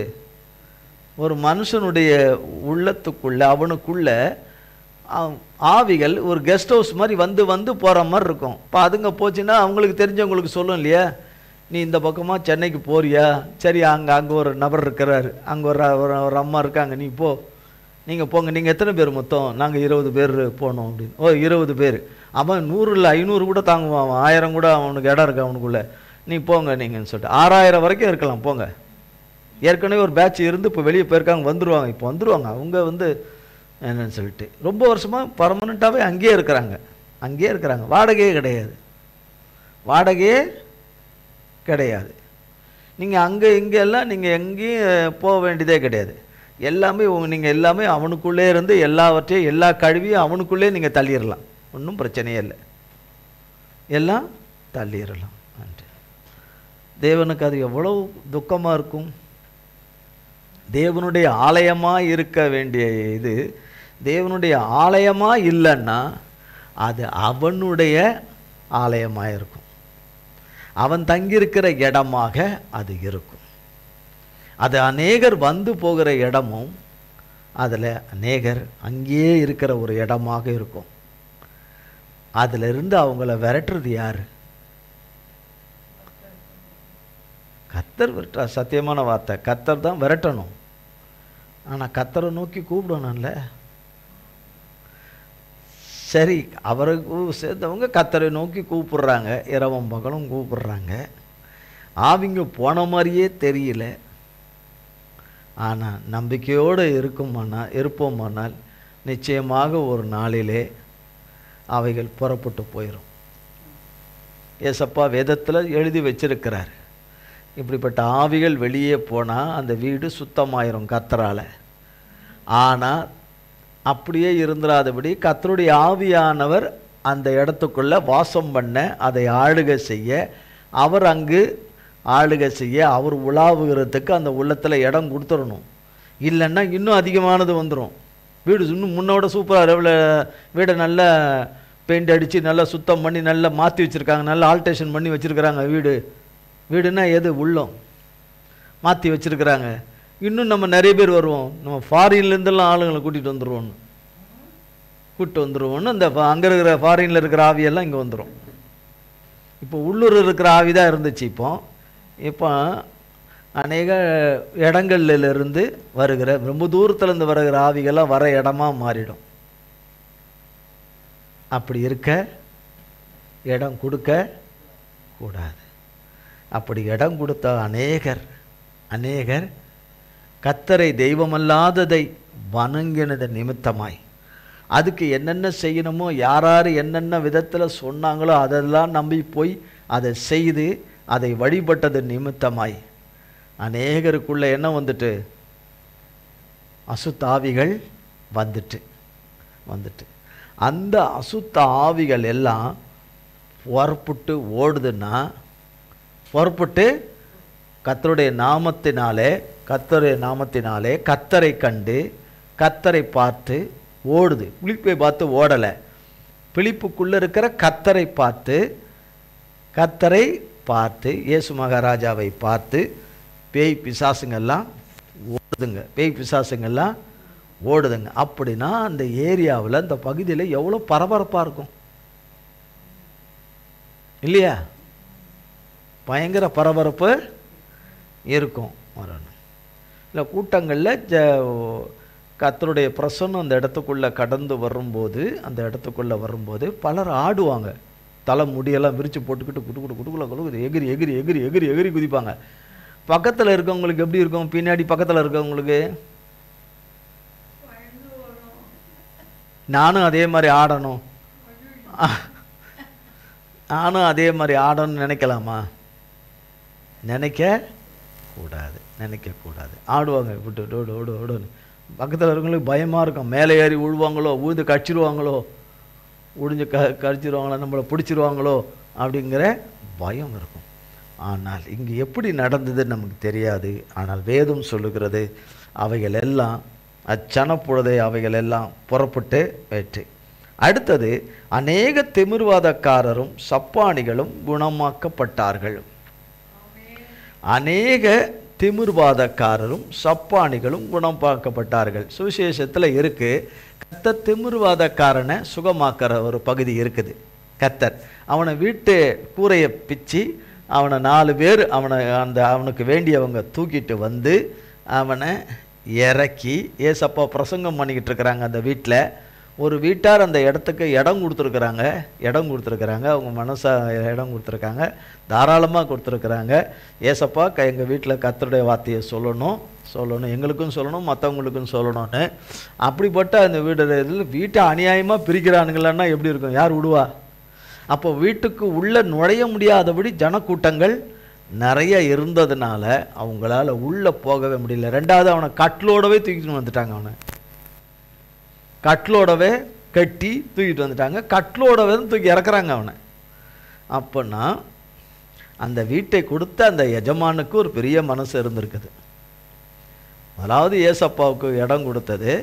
S1: ஒரு மனுஷனுடைய உள்ளத்துக்குள்ள, அவனுக்குள்ள ஆவிகள் ஒரு கெஸ்ட் ஹவுஸ் மாதிரி வந்து போகிற மாதிரி இருக்கும். இப்போ அதுங்க போச்சுன்னா அவங்களுக்கு தெரிஞ்சவங்களுக்கு சொல்லும் இல்லையா, நீ இந்த பக்கமாக சென்னைக்கு போறியா? சரி, அங்கே ஒரு நபர் இருக்கிறார், அங்கே ஒரு அம்மா இருக்காங்க, நீ போ, நீங்கள் போங்க. நீங்கள் எத்தனை பேர் மொத்தம்? நாங்கள் 20 பேர் போனோம் அப்படின்னு. 20 பேர். அவன் 100 இல்லை 500 கூட தாங்குவான், அவன் 1000 கூட அவனுக்கு இடம் இருக்கு அவனுக்குள்ளே. நீ போங்க நீங்கன்னு சொல்லிட்டு 6000 வரைக்கும் இருக்கலாம், போங்க ஏற்கனவே ஒரு பேட்ச் இருந்து இப்போ வெளியே போயிருக்காங்க, வந்துடுவாங்க. இப்போ வந்துடுவாங்க அவங்க என்னன்னு சொல்லிட்டு ரொம்ப வருஷமாக பர்மனெண்ட்டாகவே அங்கேயே இருக்கிறாங்க. வாடகையே கிடையாது. நீங்கள் அங்கே இங்கெல்லாம் நீங்கள் எங்கேயும் போக வேண்டியதே கிடையாது. எல்லாமே நீங்கள் எல்லாமே அவனுக்குள்ளே இருந்து எல்லாவற்றையும் எல்லா கழுவியும் அவனுக்குள்ளே நீங்கள் தள்ளிடலாம். ஒன்றும் பிரச்சனையே இல்லை, எல்லாம் தள்ளிடலாம். தேவனுக்கு அது எவ்வளவு துக்கமாக இருக்கும். தேவனுடைய ஆலயமாக இருக்க வேண்டிய இது தேவனுடைய ஆலயமாக இல்லைன்னா அது அவனுடைய ஆலயமாக இருக்கும். அவன் தங்கியிருக்கிற இடமாக அது இருக்கும். அது அநேகர் வந்து போகிற இடமும் அதில் அநேகர் அங்கேயே இருக்கிற ஒரு இடமாக இருக்கும். அதிலிருந்து அவங்கள விரட்டுறது யார்? கர்த்தர் விரட்டுறா. சத்தியமான வார்த்தை, கர்த்தர் தான் விரட்டணும். ஆனால் கர்த்தரை நோக்கி கூப்பிடணும்ல. சரி, அவருக்கு சேர்ந்தவங்க கர்த்தரை நோக்கி கூப்பிடுறாங்க, இரவும் பகலும் கூப்பிடுறாங்க. ஆவிங்க போன மாதிரியே தெரியல. ஆனால் நம்பிக்கையோடு இருப்போமானால் நிச்சயமாக ஒரு நாளிலே அவைகள் புறப்பட்டு போயிடும். ஏசப்பா வேதத்தில் எழுதி வச்சிருக்கிறார், இப்படிப்பட்ட ஆவிகள் வெளியே போனால் அந்த வீடு சுத்தமாயிரும் கர்த்தரால். ஆனால் அப்படியே இருந்துடாதபடி கர்த்தருடைய ஆவியானவர் அந்த இடத்துக்குள்ளே வாசம் பண்ண, அதை ஆளுகை செய்ய, அவர் அங்கு ஆளுகை செய்ய, அவர் உலாவுகிறதுக்கு அந்த உள்ளத்தில் இடம் கொடுத்துடணும். இல்லைன்னா இன்னும் அதிகமானது வந்துடும். வீடு இன்னும் முன்னோட சூப்பராக வீடை நல்லா பெயிண்ட் அடித்து நல்லா சுத்தம் பண்ணி நல்லா மாற்றி வச்சுருக்காங்க, நல்லா ஆல்ட்ரேஷன் பண்ணி வச்சுருக்கிறாங்க. வீடுன்னா எது? உள்ளம் மாற்றி வச்சுருக்கிறாங்க. இன்னும் நம்ம நிறைய பேர் வருவோம், நம்ம ஃபாரின்லேருந்தெல்லாம் ஆளுங்களை கூட்டிகிட்டு வந்துடுவோன்னு அந்த அங்கே இருக்கிற ஃபாரினில் இருக்கிற ஆவியெல்லாம் இங்கே வந்துடும். இப்போ உள்ளூர் இருக்கிற ஆவி தான் இருந்துச்சு. இப்போ அநேக இடங்கள்லேருந்து வருகிற, ரொம்ப தூரத்துலேருந்து வருகிற ஆவிகள்லாம் வர இடமா மாறிடும். அப்படி இருக்க இடம் கொடுக்க கூடாது. அப்படி இடம் கொடுத்த அநேகர் கர்த்தரை தெய்வமல்லாததை வணங்கினது நிமித்தமாய், அதுக்கு என்னென்ன செய்யணுமோ யார் என்னென்ன விதத்தில் சொன்னாங்களோ அதெல்லாம் நம்பி போய் அதை செய்து அதை வழிபட்டது நிமித்தமாய் அநேகருக்குள்ள என்ன வந்துட்டு? அசுத்த ஆவிகள் வந்துட்டு அந்த அசுத்த ஆவிகள் எல்லாம் புறப்பட்டு ஓடுதுன்னா, புறப்பட்டு கர்த்தருடைய நாமத்தினாலே கர்த்தரை கண்டு கர்த்தரை பார்த்து ஓடுது. பிலிப்பை பார்த்து ஓடலை, பிலிப்புக்குள்ளே இருக்கிற கர்த்தரை இயேசு மகாராஜாவை பார்த்து பேய் பிசாசுங்கள்லாம் ஓடுதுங்க. அப்படின்னா அந்த ஏரியாவில், அந்த பகுதியில் எவ்வளோ பரபரப்பாக இருக்கும் இல்லையா? பயங்கர பரபரப்பு இருக்கும். இல்லை, கூட்டங்களில் கர்த்தருடைய பிரசன்னம் அந்த இடத்துக்குள்ளே அந்த இடத்துக்குள்ளே வரும்போது பலர் ஆடுவாங்க. தலை முடியெல்லாம் விரித்து போட்டுக்கிட்டு குடுக்குள்ள எகிரி எகிரி எகிரி எகிரி எகிரி குதிப்பாங்க. பக்கத்தில் இருக்கவங்களுக்கு எப்படி இருக்கும்? பின்னாடி பக்கத்தில் இருக்கவங்களுக்கு நானும் அதே மாதிரி ஆடணும்னு நினைக்கலாமா? நினைக்கக்கூடாது. ஆடுவாங்க, விட்டு ஓடுன்னு. பக்கத்தில் இருக்கவங்களுக்கு பயமாக இருக்கும். மேலே ஏறி விழுவாங்களோ, உழுது கடிச்சிருவாங்களோ, கடிச்சிருவாங்களோ, நம்மளை பிடிச்சிருவாங்களோ அப்படிங்கிற பயம் இருக்கும். ஆனால் இங்கு எப்படி நடந்ததுன்னு நமக்கு தெரியாது. ஆனால் வேதம் சொல்லுகிறது, அவைகள் எல்லாம் அச்சனப்பொழுதே அவைகள் எல்லாம் புறப்பட்டு வெற்றி. அடுத்தது, அநேக திமிர்வாதக்காரரும் சப்பானிகளும் குணமாக்கப்பட்டார்கள். அநேக திமிர்வாதக்காரரும் சப்பானிகளும் குணமாக்கப்பட்டார்கள். சுவிசேஷத்தில் இருக்கு, கர்த்தர் திமிர்வாதக்காரனை சுகமாக்கிற ஒரு பகுதி இருக்குது. கர்த்தர் அவனை வீட்டு கூரையை பிச்சு அவனை 4 பேர் அவனுக்கு வேண்டியவங்க தூக்கிட்டு வந்து அவனை இறக்கி, ஏசப்பா பிரசங்கம் பண்ணிக்கிட்டு இருக்கிறாங்க அந்த வீட்டில். ஒரு வீட்டார் அந்த இடத்துக்கு இடம் கொடுத்துருக்குறாங்க, அவங்க மனசா இடம் கொடுத்துருக்காங்க, தாராளமாக கொடுத்துருக்குறாங்க. ஏசப்பா எங்கள் வீட்டில் கர்த்தருடைய வார்த்தையை சொல்லணும், எங்களுக்கும் சொல்லணும், மற்றவங்களுக்கும் சொல்லணும்னு. அப்படிப்பட்ட அந்த வீட்டை அநியாயமாக பிரிக்கிறானுங்களன்னா எப்படி இருக்கும்? யார் விடுவா? அப்போ வீட்டுக்கு உள்ளே நுழைய முடியாதபடி ஜனக்கூட்டங்கள் நிறைய இருந்ததுனால அவங்களால உள்ளே போகவே முடியல. ரெண்டாவது, அவனை கட்டிலோடவே தூக்கிட்டு வந்துட்டாங்க. அவனை கட்டிலோடவே கட்டி தூக்கிட்டு வந்துட்டாங்க, கட்டிலோடவே தூக்கி இறக்குறாங்க அவனை. அப்போன்னா அந்த வீட்டை கொடுத்த அந்த எஜமானுக்கு ஒரு பெரிய மனசு இருந்திருக்குது. அதாவது ஏசப்பாவுக்கு இடம் கொடுத்தது,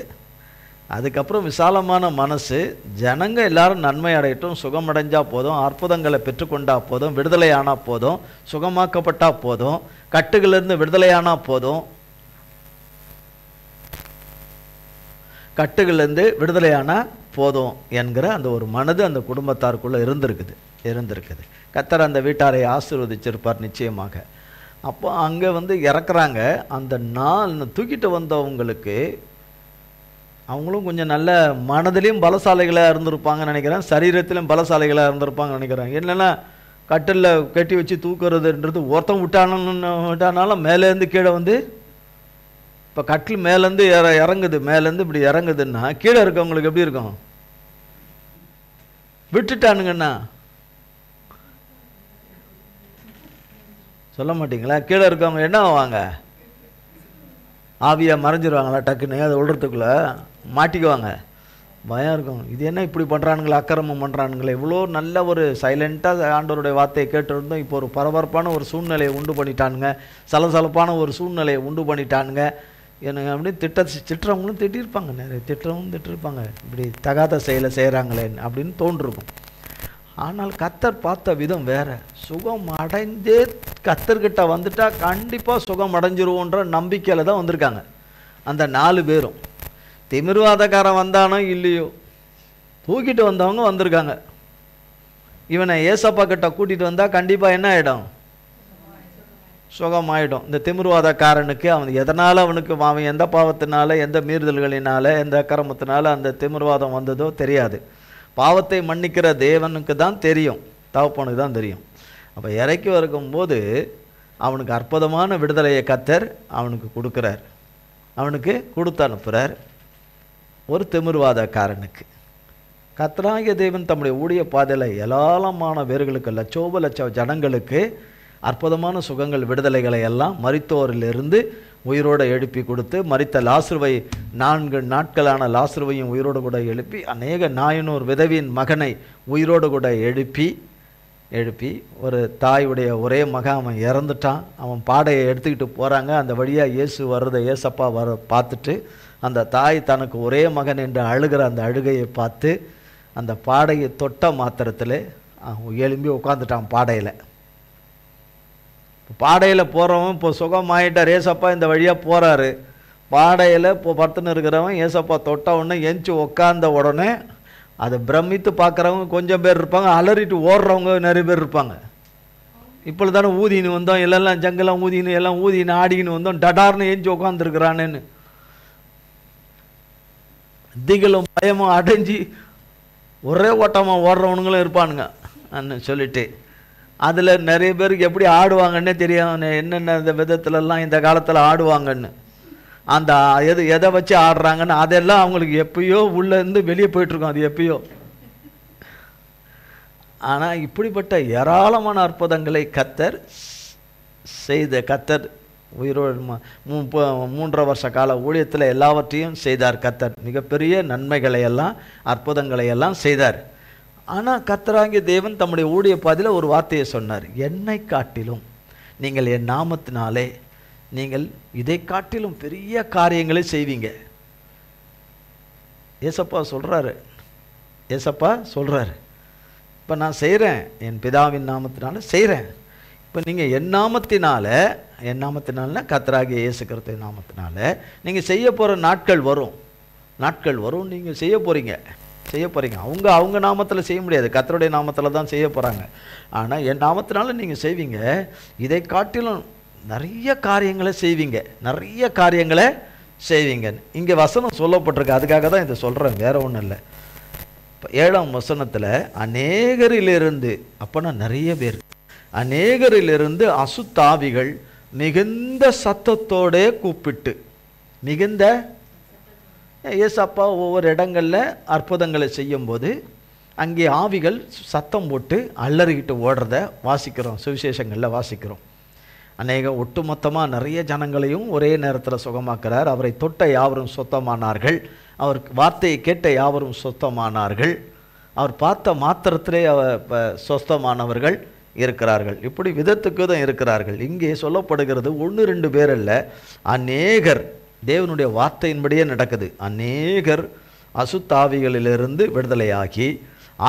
S1: அதுக்கப்புறம் விசாலமான மனசு, ஜனங்க எல்லாரும் நன்மை அடையட்டும், சுகமடைஞ்சா போதும், அற்புதங்களை பெற்றுக்கொண்டா போதும், விடுதலையானா போதும், சுகமாக்கப்பட்டா போதும், கட்டுகளிலிருந்து விடுதலையானா போதும், கட்டுகளிலிருந்து விடுதலையானா போதும் என்கிற அந்த ஒரு மனது அந்த குடும்பத்தாருக்குள்ளே இருந்திருக்குது. கர்த்தர் அந்த வீட்டாரை ஆசீர்வதிச்சிருப்பார் நிச்சயமாக. அப்போ அங்கே இறக்குறாங்க. அந்த நாள் தூக்கிட்டு வந்தவங்களுக்கு அவங்களும் கொஞ்சம் நல்ல மனதிலையும் பலசாலைகளாக இருந்திருப்பாங்கன்னு நினைக்கிறேன், சரீரத்திலும் பலசாலைகளாக இருந்திருப்பாங்கன்னு நினைக்கிறேன். என்னென்னா கட்டிலில் கட்டி வச்சு தூக்குறதுன்றது ஒருத்தன் விட்டானாலும் மேலேருந்து கீழே இப்போ கட்டில் மேலேருந்து இறங்குது, மேலேருந்து இப்படி இறங்குதுன்னா கீழே இருக்கவங்களுக்கு எப்படி இருக்கும்? விட்டுட்டானுங்கண்ணா சொல்ல மாட்டிங்களா? கீழே இருக்கவங்க என்ன ஆவாங்க? ஆவியாக மறைஞ்சிருவாங்களா? டக்குன்னு அதை விடுறதுக்குள்ளே மாட்டிக்குவாங்க. பயம் இருக்கும். இது என்ன இப்படி பண்ணுறானுங்களே, அக்கிரமம் பண்ணுறானுங்களே. இவ்வளோ நல்ல ஒரு சைலண்ட்டாக ஆண்டவருடைய வார்த்தையை கேட்டிருந்தோம், இப்போ ஒரு பரபரப்பான ஒரு சூழ்நிலையை உண்டு பண்ணிட்டானுங்க, சலசலப்பான ஒரு சூழ்நிலையை உண்டு பண்ணிட்டானுங்க. எனக்கு அப்படின்னு திட்டுறவங்களும் திட்டிருப்பாங்க, நிறைய திட்டிருப்பாங்க, இப்படி தகாத செயலை செய்கிறாங்களே அப்படின்னு தோன்றிருக்கும். ஆனால் கர்த்தர் பார்த்த விதம் வேறு. சுகம் அடைந்தே கர்த்தர்கிட்ட வந்துட்டா கண்டிப்பாக சுகம் அடைஞ்சிருவோன்ற நம்பிக்கையில் தான் வந்திருக்காங்க அந்த 4 பேரும். திமிர்வாதக்காரன் வந்தானோ இல்லையோ, தூக்கிட்டு வந்தவங்க வந்திருக்காங்க. இவனை ஏசப்பா கிட்ட கூட்டிகிட்டு வந்தால் கண்டிப்பாக என்ன ஆகிடும்? சுகமாயிடும். இந்த திமிர்வாதக்காரனுக்கு அவன் எதனால் அவன் எந்த பாவத்தினால, எந்த மீறுதல்களினால, எந்த அக்கிரமத்தினால அந்த திமிர்வாதம் வந்ததோ தெரியாது. பாவத்தை மன்னிக்கிற தேவனுக்கு தான் தெரியும், தகப்பனுக்கு தான் தெரியும். அப்போ இறக்கி வரும்போது அவனுக்கு அற்புதமான விடுதலையை கர்த்தர் அவனுக்கு கொடுக்குறார், அவனுக்கு கொடுத்து அனுப்புகிறார். ஒரு திமிர்வாதக்காரனுக்கு கர்த்தராகிய தேவன் தம்முடைய ஊழிய பாதையில் ஏராளமான பேர்களுக்கு, லட்ச ஜனங்களுக்கு அற்புதமான சுகங்கள், விடுதலைகளை எல்லாம் மரித்தோரிலிருந்து உயிரோடு எழுப்பி கொடுத்து, மரித்த லாசருவை 4 நாட்களான லாசருவையும் உயிரோடு கூட எழுப்பி, அநேக 400 விதவியின் மகனை உயிரோடு கூட எழுப்பி ஒரு தாயுடைய ஒரே மகன் அவன் இறந்துட்டான். அவன் பாடையை எடுத்துக்கிட்டு போகிறாங்க. அந்த வழியாக இயேசு வர்றதை ஏசப்பா பார்த்துட்டு அந்த தாய் தனக்கு ஒரே மகன் என்று அழுகிற அந்த அழுகையை பார்த்து அந்த பாடையை தொட்ட மாத்திரத்தில் எழும்பி உட்காந்துட்டான் பாடையில். பாடையில் போகிறவன் இப்போ சுகமாயிட்டார், ஏசப்பா இந்த வழியாக போகிறாரு. பாடையில் இப்போ படுத்துன்னு இருக்கிறவன் ஏசப்பா தொட்ட உடனே எஞ்சி உக்காந்த உடனே அதை பிரமித்து பார்க்குறவங்க கொஞ்சம் பேர் இருப்பாங்க, அலறிட்டு ஓடுறவங்க நிறைய பேர் இருப்பாங்க. இப்பொழுது தானே ஊதின்னு வந்தோம், எல்லாம் ஜங்கெல்லாம் ஊதின்னு எல்லாம் ஊதின்னு ஆடிக்கின்னு வந்தோம், டடார்னு எஞ்சி உட்காந்துருக்குறானேன்னு திகளும் பயமும் அடைஞ்சி ஒரே ஓட்டமாக ஓடுறவனுங்களும் இருப்பானுங்க அன்னு சொல்லிட்டு. அதில் நிறைய பேருக்கு எப்படி ஆடுவாங்கன்னே தெரியும், என்னென்ன இந்த விதத்துலலாம் இந்த காலத்தில் ஆடுவாங்கன்னு. அந்த எதை வச்சு ஆடுறாங்கன்னு அதெல்லாம் அவங்களுக்கு எப்பயோ உள்ளேருந்து வெளியே போயிட்டுருக்கோம், அது எப்பயோ. ஆனால் இப்படிப்பட்ட ஏராளமான அற்புதங்களை கர்த்தர் உயிரோடு 3.5 வருஷ கால ஊழியத்தில் எல்லாவற்றையும் செய்தார் கர்த்தர். மிகப்பெரிய நன்மைகளை எல்லாம் அற்புதங்களை எல்லாம் செய்தார். ஆனால் கர்த்தராகிய தேவன் தம்முடைய ஊழிய பாதையில் ஒரு வார்த்தையை சொன்னார், என்னை காட்டிலும் நீங்கள் என் நாமத்தினாலே நீங்கள் இதை காட்டிலும் பெரிய காரியங்களை செய்வீங்க. ஏசப்பா சொல்கிறாரு, இப்போ நான் செய்கிறேன், என் பிதாவின் நாமத்தினால செய்கிறேன். இப்போ நீங்கள் என் நாமத்தினால கர்த்தராகிய இயேசு கிறிஸ்துவின் நாமத்தினால நீங்கள் செய்ய போகிற நாட்கள் வரும், நீங்கள் செய்ய போகிறீங்க. அவங்க நாமத்தில் செய்ய முடியாது, கர்த்தருடைய நாமத்தில் தான் செய்ய போகிறாங்க. ஆனால் என் நாமத்தினால நீங்கள் செய்வீங்க, இதை காட்டிலும் நிறைய காரியங்களை செய்வீங்க. இங்கே வசனம் சொல்லப்பட்டிருக்கு, அதுக்காக தான் இதை சொல்கிறேன், வேற ஒன்றும் இல்லை. 7ஆம் வசனத்தில் அநேகரிலிருந்து, அப்போனா நிறைய பேர், அநேகரிலிருந்து அசுத்தாவிகள் மிகுந்த சத்தத்தோடே கூப்பிட்டு, மிகுந்த ஏசப்பா ஒவ்வொரு இடங்களில் அற்புதங்களை செய்யும்போது அங்கே ஆவிகள் சத்தம் போட்டு அலறிக்கிட்டு ஓடுறத வாசிக்கிறோம், சுவிசேஷங்களில் வாசிக்கிறோம். ஒட்டுமொத்தமாக நிறைய ஜனங்களையும் ஒரே நேரத்தில் சுகமாக்குறார். அவரை தொட்ட யாவரும் சுத்தமானார்கள், அவர் வார்த்தையை கேட்ட யாவரும் சுத்தமானார்கள், அவர் பார்த்த மாத்திரத்திலே சொஸ்தமானவர்கள் இருக்கிறார்கள். இப்படி விதத்துக்கு தான் இருக்கிறார்கள். இங்கே சொல்லப்படுகிறது 1-2 பேர் அல்ல, அநேகர். தேவனுடைய வார்த்தையின்படியே நடக்குது. அநேகர் அசுத்தாவிகளிலிருந்து விடுதலையாகி,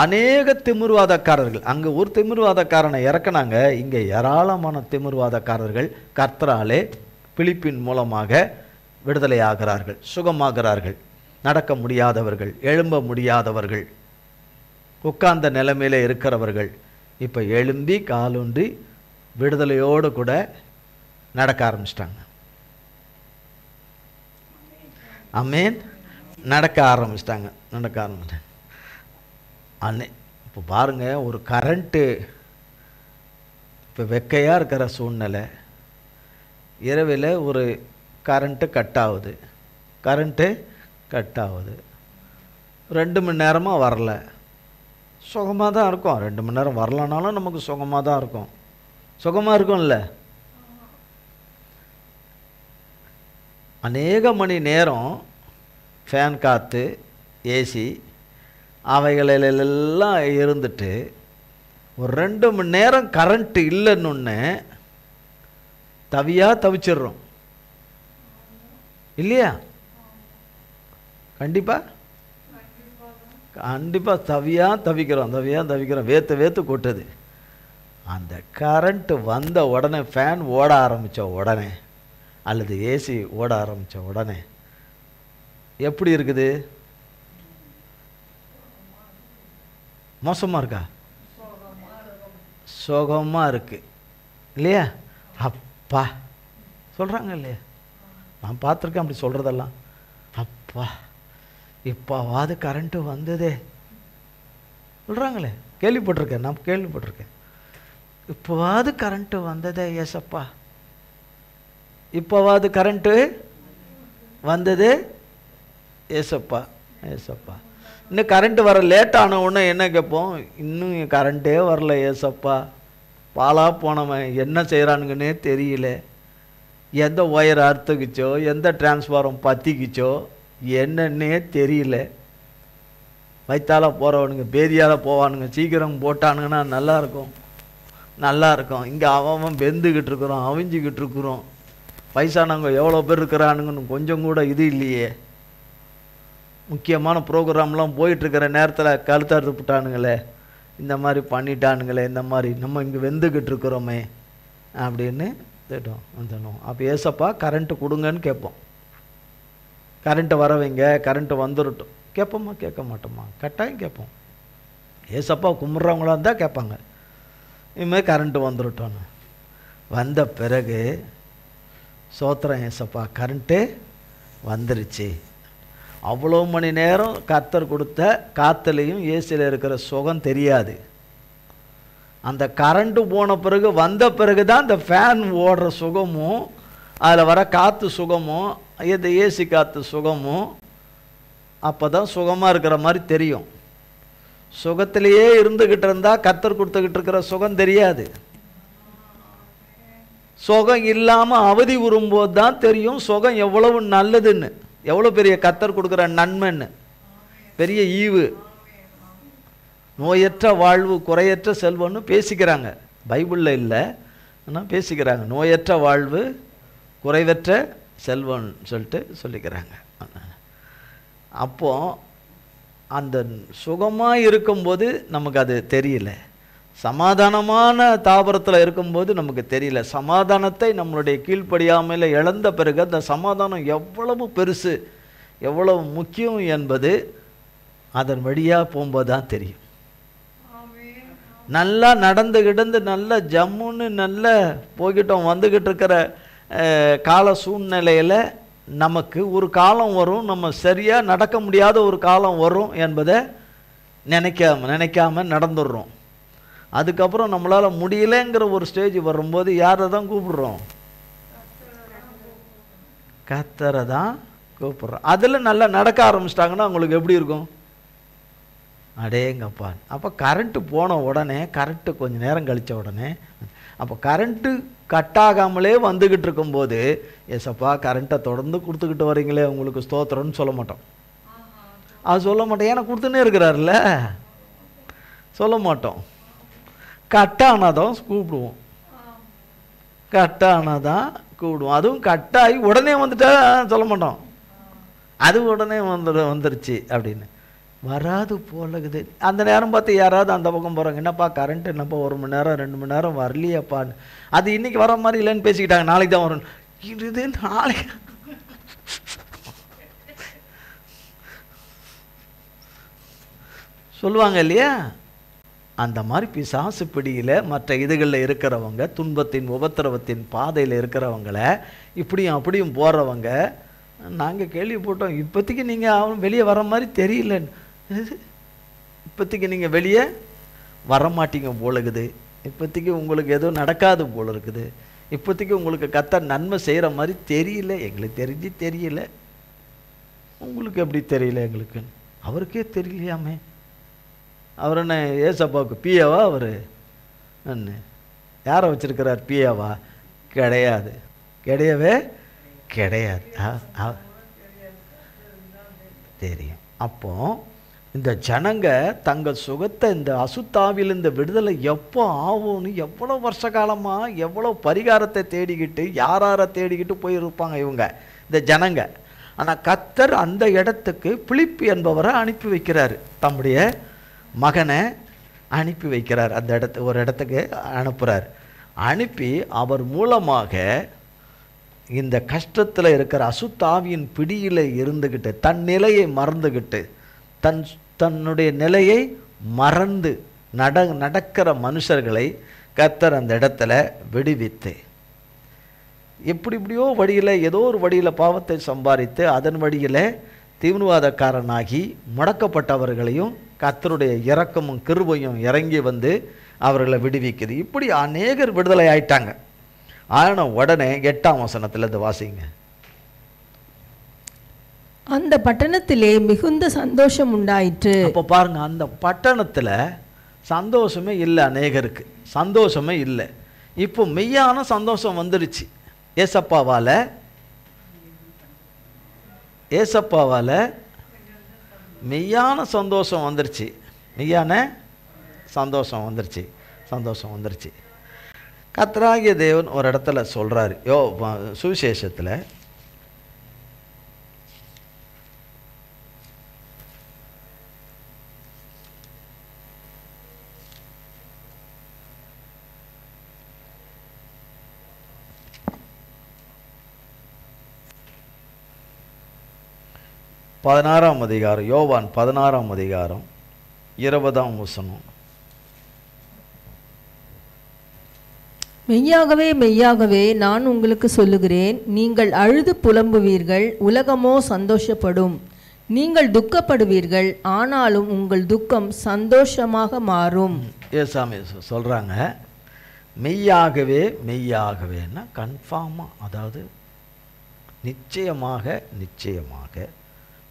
S1: அநேக திமிர்வாதக்காரர்கள், அங்கே ஒரு திமிர்வாதக்காரனை இறக்குனாங்க, இங்கே ஏராளமான திமிர்வாதக்காரர்கள் கர்த்தராலே பிலிப்பின் மூலமாக விடுதலையாகிறார்கள், சுகமாகிறார்கள். நடக்க முடியாதவர்கள், எழும்ப முடியாதவர்கள், உட்கார்ந்த நிலைமையில இருக்கிறவர்கள் இப்போ எழும்பி காலூன்றி விடுதலையோடு கூட நடக்க ஆரம்பிச்சிட்டாங்க. ஆமென். நடக்க ஆரம்பிச்சிட்டாங்க. இப்போ பாருங்கள், ஒரு கரண்ட்டு இப்போ வெக்கையாக இருக்கிற சூழ்நிலை, இரவில் ஒரு கரண்ட்டு கட் ஆகுது, 2 மணி நேரமாக வரல, சுகமாக தான் இருக்கும். 2 மணி நேரம் வரலனாலும் நமக்கு சுகமாக தான் இருக்கும். சுகமாக இருக்கும்ல. அநேக மணி நேரம் ஃபேன் காற்று, ஏசி அவைகளெல்லாம் இருந்துட்டு ஒரு 2 மணி நேரம் கரண்ட்டு இல்லைன்னு தவிச்சிடுறோம் இல்லையா? கண்டிப்பாக தவிக்கிறோம், வேத்து கொட்டுது. அந்த கரண்ட்டு வந்த உடனே, ஃபேன் ஓட ஆரம்பித்த உடனே அல்லது ஏசி ஓட ஆரம்பித்த உடனே எப்படி இருக்குது? மோசமாக இருக்கா? சுகமாக இருக்கு இல்லையா? அப்பா சொல்கிறாங்க இல்லையா? நான் பார்த்துருக்கேன் அப்படி சொல்கிறதெல்லாம். அப்பா இப்போவாது கரண்ட்டு வந்ததே சொல்கிறாங்களே, கேள்விப்பட்டிருக்கேன், நான் கேள்விப்பட்டிருக்கேன். இப்போவாது கரண்ட்டு வந்ததே ஏசப்பா, இப்போவாது கரண்ட்டு வந்தது ஏசப்பா. இன்னும் கரண்ட்டு வர லேட் ஆன உடனே என்ன கேட்போம்? இன்னும் கரண்ட்டே வரல ஏசப்பா, பாலா போனவன் என்ன செய்கிறானுங்கன்னே தெரியல, எந்த ஒயர் அறுத்துக்குச்சோ, எந்த டிரான்ஸ்ஃபாரம் பற்றிக்குச்சோ என்னன்னே தெரியல. வயிற்றால போகிறவனுங்க பேதியால் போவானுங்க, சீக்கிரம் போட்டானுங்கன்னா நல்லாயிருக்கும். இங்கே அவன் வெந்துக்கிட்டு இருக்கிறோம், அவிஞ்சிக்கிட்டு இருக்கிறோம். வயசானவங்க எவ்வளோ பேர் இருக்கிறானுங்கன்னு கொஞ்சம் கூட இது இல்லையே. முக்கியமான ப்ரோக்ராம்லாம் போயிட்டுருக்கிற நேரத்தில் கழுத்தறுத்து விட்டானுங்களே, இந்த மாதிரி பண்ணிட்டானுங்களே, இந்த மாதிரி நம்ம இங்கே வெந்துக்கிட்டு இருக்கிறோமே அப்படின்னு வந்துடணும். அப்போ ஏசப்பா கரண்ட்டு கொடுங்கன்னு கேட்போம். கரண்ட்டு வர வைங்க, கரண்ட்டு வந்துடட்டும் கேட்போமா? கேட்க மாட்டோமா? கட்டாயம் கேட்போம். ஏசப்பா கும்பிட்றவங்களா இருந்தால் கேட்பாங்க, இனிமேல் கரண்ட்டு வந்துடட்டோன்னு. வந்த பிறகு சோத்திரம் ஏசப்பா, கரண்ட்டு வந்துருச்சு. அவ்வளோ மணி நேரம் கர்த்தர் கொடுத்த காற்றுலையும் ஏசியில் இருக்கிற சுகம் தெரியாது. அந்த கரண்ட்டு போன பிறகு வந்த பிறகு தான் இந்த ஃபேன் ஓடுற சுகமும், அதில் வர காற்று சுகமும், இந்த ஏசி காற்று சுகமும் அப்போ தான் சுகமாக இருக்கிற மாதிரி தெரியும். சுகத்திலேயே இருந்துக்கிட்டு இருந்தால் கர்த்தர் கொடுத்துக்கிட்டு இருக்கிற சுகம் தெரியாது. சுகம் இல்லாமல் அவதி உறும்போது தான் தெரியும் சுகம் எவ்வளவு நல்லதுன்னு, எவ்வளோ பெரிய கர்த்தர் கொடுக்குற நன்மைன்னு, பெரிய ஈவு. நோயற்ற வாழ்வு குறையற்ற செல்வம்னு பேசிக்கிறாங்க, பைபிளில் இல்லை ஆனால் பேசிக்கிறாங்க. நோயற்ற வாழ்வு குறைவற்ற செல்வம்னு சொல்லிக்கிறாங்க. அப்போது அந்த சுகமாக இருக்கும்போது நமக்கு அது தெரியல, சமாதானமான தாபரத்தில் இருக்கும்போது நமக்கு தெரியல. சமாதானத்தை நம்மளுடைய கீழ்ப்படியாமல் இழந்த பிறகு அந்த சமாதானம் எவ்வளவு பெருசு, எவ்வளவு முக்கியம் என்பது அதன் வழியாக போகும்போது தான் தெரியும். நல்லா நடந்து கிடந்து நல்லா ஜம்முன்னு நல்லா போய்கிட்டோம் வந்துக்கிட்டு இருக்கிற கால சூழ்நிலையில் நமக்கு ஒரு காலம் வரும், நம்ம சரியாக நடக்க முடியாத ஒரு காலம் வரும் என்பதை நினைக்காம நடந்துடுறோம். அதுக்கப்புறம் நம்மளால் முடியலைங்கிற ஒரு ஸ்டேஜ் வரும்போது யாரை தான் கூப்பிடுறோம்? கர்த்தரை தான் கூப்பிடுறோம். அதில் நல்லா நடக்க ஆரம்பிச்சிட்டாங்கன்னா உங்களுக்கு எப்படி இருக்கும்? அடேங்கப்பா. அப்போ கரண்ட்டு போன உடனே, கரண்ட்டு கொஞ்சம் நேரம் கழித்த உடனே, அப்போ கரண்ட்டு கட்டாகாமலே வந்துக்கிட்டு இருக்கும்போது, ஏசப்பா கரண்ட்டை தொடர்ந்து கொடுத்துக்கிட்டு வரீங்களே உங்களுக்கு ஸ்தோத்திரம்னு சொல்ல மாட்டோம். அது சொல்ல மாட்டோம். ஏன்னா கொடுத்துன்னே இருக்கிறாருல்ல, சொல்ல மாட்டோம். கட்டானாதான் கூப்பிடுவோம், கட்டானாதான் கூப்பிடுவோம். அதுவும் கட்டாகி உடனே வந்துட்டா சொல்ல மாட்டோம், அது உடனே வந்துருச்சு அப்படின்னு. வராது போலகுது. அந்த நேரம் பார்த்து யாராவது அந்த பக்கம் போகிறாங்க, என்னப்பா கரண்ட் என்னப்பா 1 மணி நேரம் 2 மணி நேரம் வரலையாப்பான்னு. அது இன்னைக்கு வர மாதிரி இல்லைன்னு பேசிக்கிட்டாங்க, நாளைக்கு தான் வரும். இது நாளைக்கு சொல்லுவாங்க இல்லையா? அந்த மாதிரி பிசாசு பிடியில் மற்ற இதுகளில் இருக்கிறவங்க, துன்பத்தின் உபத்திரவத்தின் பாதையில் இருக்கிறவங்கள இப்படியும் அப்படியும் போகிறவங்க, நாங்கள் கேள்விப்பட்டோம் இப்போதைக்கு நீங்கள் வெளியே வர மாதிரி தெரியலன்னு. இப்போதைக்கு நீங்கள் வெளியே வரமாட்டீங்க போல இருக்குது, இப்போதைக்கு உங்களுக்கு எதுவும் நடக்காது போல இருக்குது, இப்போதைக்கு உங்களுக்கு கர்த்தர் நன்மை செய்கிற மாதிரி தெரியல, எங்களுக்கு தெரிஞ்சு தெரியல. உங்களுக்கு எப்படி தெரியல? எங்களுக்கு அவருக்கே தெரியலையாமே. அவர் என்ன ஏசப்பாவுக்கு பிஏவா? அவர் என்ன யாரை வச்சிருக்கிறார்? பிஏவா? கிடையாது, கிடையவே கிடையாது. தெரியும். அப்போ இந்த ஜனங்க தங்கள் சுகத்தை இந்த அசுத்தாவிலிருந்து விடுதலை எப்போ ஆகும்னு எவ்வளோ வருஷ காலமாக எவ்வளோ பரிகாரத்தை தேடிக்கிட்டு யாரை தேடிக்கிட்டு போயிருப்பாங்க இவங்க இந்த ஜனங்க. ஆனால் கர்த்தர் அந்த இடத்துக்கு பிலிப்பு என்பவரை அனுப்பி வைக்கிறாரு, தம்முடைய மகனை அனுப்பி வைக்கிறார். அந்த ஒரு இடத்துக்கு அனுப்புகிறார். அனுப்பி அவர் மூலமாக இந்த கஷ்டத்தில் இருக்கிற அசுத்தாவியின் பிடியில் இருந்துக்கிட்டு தன் நிலையை மறந்துக்கிட்டு தன்னுடைய நிலையை மறந்து நடக்கிற மனுஷர்களை கர்த்தர் அந்த இடத்துல விடுவித்து, எப்படியோ வழியில் ஏதோ ஒரு வழியில் பாவத்தை சம்பாதித்து அதன் வழியில் தீவிரவாதக்காரனாகி முடக்கப்பட்டவர்களையும் கர்த்தருடைய இரக்கமும் கிருபையும் இறங்கி வந்து அவர்களை விடுவிக்குது. இப்படி அநேகர் விடுதலை ஆயிட்டாங்க. ஆனால் உடனே 8ஆம் வசனத்தில் இருந்து வாசிங்க.
S2: அந்த பட்டணத்திலே மிகுந்த சந்தோஷம் உண்டாயிற்று.
S1: அப்போ பாருங்க, அந்த பட்டணத்தில் சந்தோஷமே இல்லை, அநேகருக்கு சந்தோஷமே இல்லை. இப்போ மெய்யான சந்தோஷம் வந்துடுச்சு. ஏசப்பாவால் மெய்யான சந்தோஷம் வந்துருச்சு, மெய்யான சந்தோஷம் வந்துருச்சு. கர்த்தராகிய தேவன் ஒரு இடத்துல சொல்கிறாரு, சுவிசேஷத்தில் யோவான் 16ஆம் அதிகாரம் 20ஆம் வசனம்.
S2: மெய்யாகவே மெய்யாகவே நான் உங்களுக்கு சொல்லுகிறேன், நீங்கள் அழுது புலம்புவீர்கள், உலகமோ சந்தோஷப்படும். நீங்கள் துக்கப்படுவீர்கள், ஆனாலும் உங்கள் துக்கம் சந்தோஷமாக மாறும்.
S1: ஏசாமி சொல்கிறாங்க, மெய்யாகவே மெய்யாகவேன்னா கன்ஃபார்மாக, அதாவது நிச்சயமாக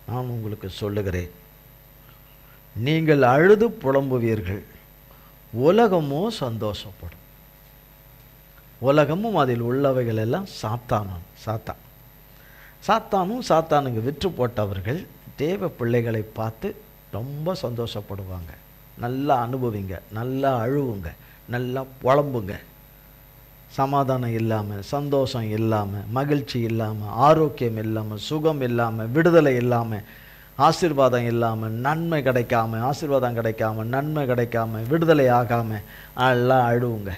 S1: நான் உங்களுக்கு சொல்லுகிறேன், நீங்கள் அழுது புலம்புவீர்கள், உலகமோ சந்தோஷப்படும். உலகமும் அதில் உள்ளவைகள் எல்லாம் சாத்தானுக்கு விற்று போட்டவர்கள் தேவ பிள்ளைகளை பார்த்து ரொம்ப சந்தோஷப்படுவாங்க. நல்லா அனுபவிங்க, நல்லா அழுவுங்க, நல்லா புலம்புங்க. சமாதானம் இல்லாமல், சந்தோஷம் இல்லாமல், மகிழ்ச்சி இல்லாமல், ஆரோக்கியம் இல்லாமல், சுகம் இல்லாமல், விடுதலை இல்லாமல், ஆசீர்வாதம் இல்லாமல், நன்மை கிடைக்காம, ஆசீர்வாதம் கிடைக்காம, நன்மை கிடைக்காம, விடுதலை ஆகாமல் நல்லா அழுவுங்க,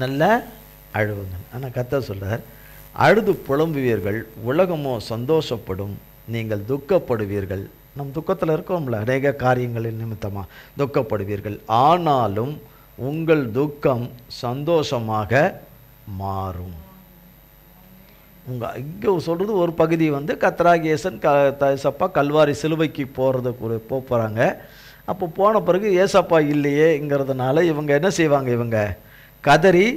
S1: நல்லா அழுவுங்க. ஆனால் கர்த்தர் சொல்றார், அழுது புலம்புவீர்கள், உலகமோ சந்தோஷப்படும், நீங்கள் துக்கப்படுவீர்கள். நம் துக்கத்தில் இருக்கோம்ல, அநேக காரியங்களின் நிமித்தமாக துக்கப்படுவீர்கள், ஆனாலும் உங்கள் துக்கம் சந்தோஷமாக மாறும். இங்கே சொல்கிறது ஒரு பகுதி கர்த்தராகிய இயேசு கல்வாரி சிலுவைக்கு போகிறது போகிறாங்க. அப்போ போன பிறகு ஏசப்பா இல்லையேங்கிறதுனால இவங்க என்ன செய்வாங்க, இவங்க கதறி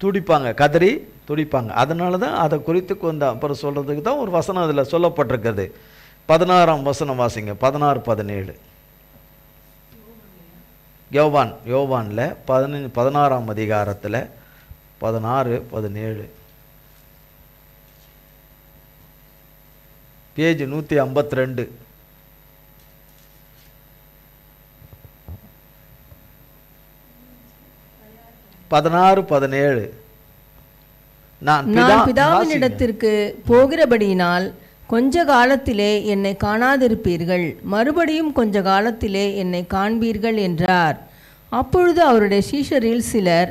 S1: துடிப்பாங்க. அதனால தான் அதை குறித்து கொஞ்சம் அப்புறம் சொல்கிறதுக்கு தான் ஒரு வசனம் அதில் சொல்லப்பட்டிருக்குது. 16ஆம் வசனம் வாசிங்க, 16-17. யோவானில் 16ஆம் அதிகாரத்தில் 16-17, பேஜ் 152. 16-17. நான்
S2: பிதாவினிடத்திற்கு போகிறபடியினால் கொஞ்ச காலத்திலே என்னை காணாதிருப்பீர்கள், மறுபடியும் கொஞ்ச காலத்திலே என்னை காண்பீர்கள் என்றார். அப்பொழுது அவருடைய சீஷரில் சிலர்,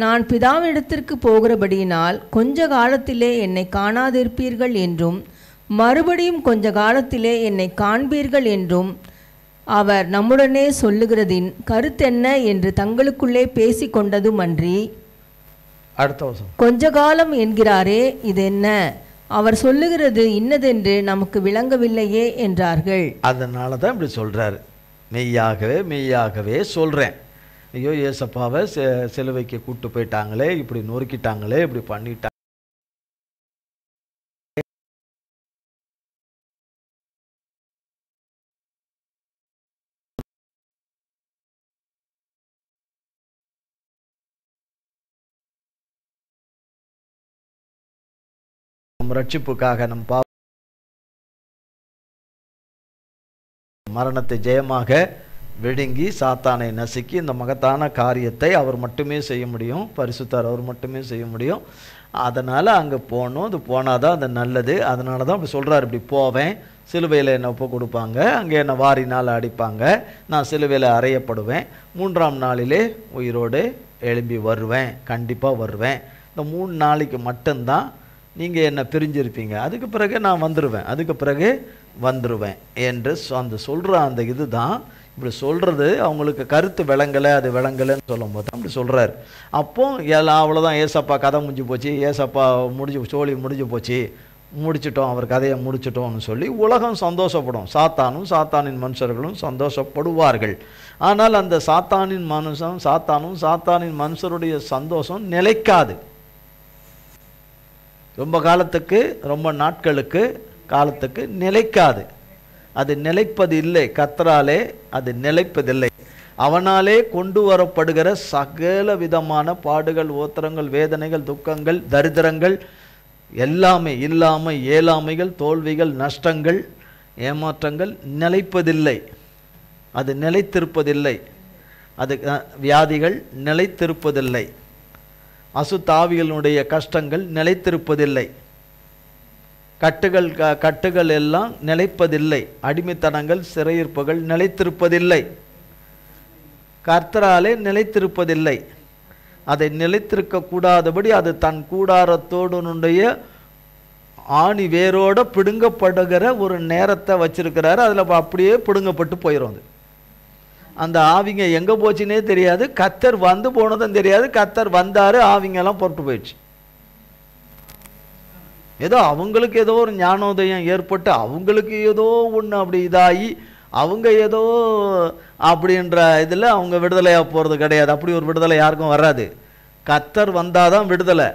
S2: நான் பிதாவினிடத்திற்கு போகிறபடியினால் கொஞ்ச காலத்திலே என்னை காணாதிருப்பீர்கள் என்றும் மறுபடியும் கொஞ்ச காலத்திலே என்னை காண்பீர்கள் என்றும் அவர் நம்முடனே சொல்லுகிறதின் கருத்தென்ன என்று தங்களுக்குள்ளே பேசிக்கொண்டதுமன்றி, கொஞ்ச காலம் என்கிறாரே, இது என்ன? அவர் சொல்லுகிறது இன்னதென்று நமக்கு விளங்கவில்லையே என்றார்கள்.
S1: அதனால தான் இப்படி சொல்றாரு, மெய்யாகவே சொல்றேன். ஐயோ, ஏசப்பாவை சிலுவைக்கு கூட்டு போயிட்டாங்களே, இப்படி நொறுக்கிட்டாங்களே, இப்படி பண்ணிட்டாங்க. ரட்சிப்புக்காக நம் மரணத்தை ஜெயமாக விழுங்கி சாத்தானை நசுக்கி இந்த மகத்தான காரியத்தை அவர் மட்டுமே செய்ய முடியும், பரிசுத்தர் அவர் மட்டுமே செய்ய முடியும். அதனால் அங்கே போகணும், அது போனாதான் அது நல்லது. அதனால தான் அப்படி சொல்கிறார், இப்படி போவேன், சிலுவையில் என்னை ஒப்பு கொடுப்பாங்க, அங்கே என்னை வாரினால் அடிப்பாங்க, நான் சிலுவையில் அறையப்படுவேன், 3ஆம் நாளிலே உயிரோடு எழும்பி வருவேன், கண்டிப்பாக வருவேன். இந்த 3 நாளைக்கு மட்டும்தான் நீங்கள் என்னை பிரிஞ்சிருப்பீங்க, அதுக்கு பிறகு நான் வந்துடுவேன் என்று அந்த சொல்கிற அந்த இது தான் இப்படி சொல்கிறது. அவங்களுக்கு கருத்து விளங்கலை, அது விளங்கலைன்னு சொல்லும் போது அப்படி சொல்கிறார். அப்போ அவ்வளோதான், ஏசப்பா கதை முடிஞ்சு போச்சு, ஏசப்பா சோழி முடிஞ்சு போச்சு, முடிச்சிட்டோம், அவர் கதையை முடிச்சிட்டோம்னு சொல்லி உலகம் சந்தோஷப்படும், சாத்தானின் மனுஷர்களும் சந்தோஷப்படுவார்கள். ஆனால் அந்த சாத்தானின் மனுஷருடைய சந்தோஷம் நிலைக்காது. ரொம்ப காலத்துக்கு, ரொம்ப நாட்களுக்கு, காலத்துக்கு நிலைக்காது. அது நிலைப்பது இல்லை, கர்த்தராலே அது நிலைப்பதில்லை. அவனாலே கொண்டு வரப்படுகிற சகல விதமான பாடுகள், ஓத்திரங்கள், வேதனைகள், துக்கங்கள், தரித்திரங்கள் எல்லாமே, இல்லாமை, இயலாமைகள், தோல்விகள், நஷ்டங்கள், ஏமாற்றங்கள் நிலைப்பதில்லை. அது நிலைத்திருப்பதில்லை. அது வியாதிகள் நிலைத்திருப்பதில்லை. அசுத்தாவிகளுடைய கஷ்டங்கள் நிலைத்திருப்பதில்லை. கட்டுகள் எல்லாம் நிலைப்பதில்லை. அடிமைத்தனங்கள், சிறையிருப்புகள் நிலைத்திருப்பதில்லை. கர்த்தராலே நிலைத்திருப்பதில்லை. அதை நிலைத்திருக்க கூடாதபடி அது தன் கூடாரத்தோடனுடைய ஆணி வேரோட பிடுங்கப்படுகிற ஒரு நேரத்தை வச்சிருக்கிறாரு. அதில் அப்படியே பிடுங்கப்பட்டு போயிடும். அந்த ஆவிங்க எங்கே போச்சுன்னே தெரியாது, கர்த்தர் வந்து போனதும் தெரியாது. கர்த்தர் வந்தார், ஆவிங்கெல்லாம் பொறுத்து போயிடுச்சு. ஏதோ அவங்களுக்கு ஏதோ ஒரு ஞானோதயம் ஏற்பட்டு அவங்களுக்கு ஏதோ ஒன்று அப்படி இதாகி அவங்க ஏதோ அப்படின்ற இதில் அவங்க விடுதலையாக போகிறது கிடையாது. அப்படி ஒரு விடுதலை யாருக்கும் வராது. கர்த்தர் வந்தாதான் விடுதலை.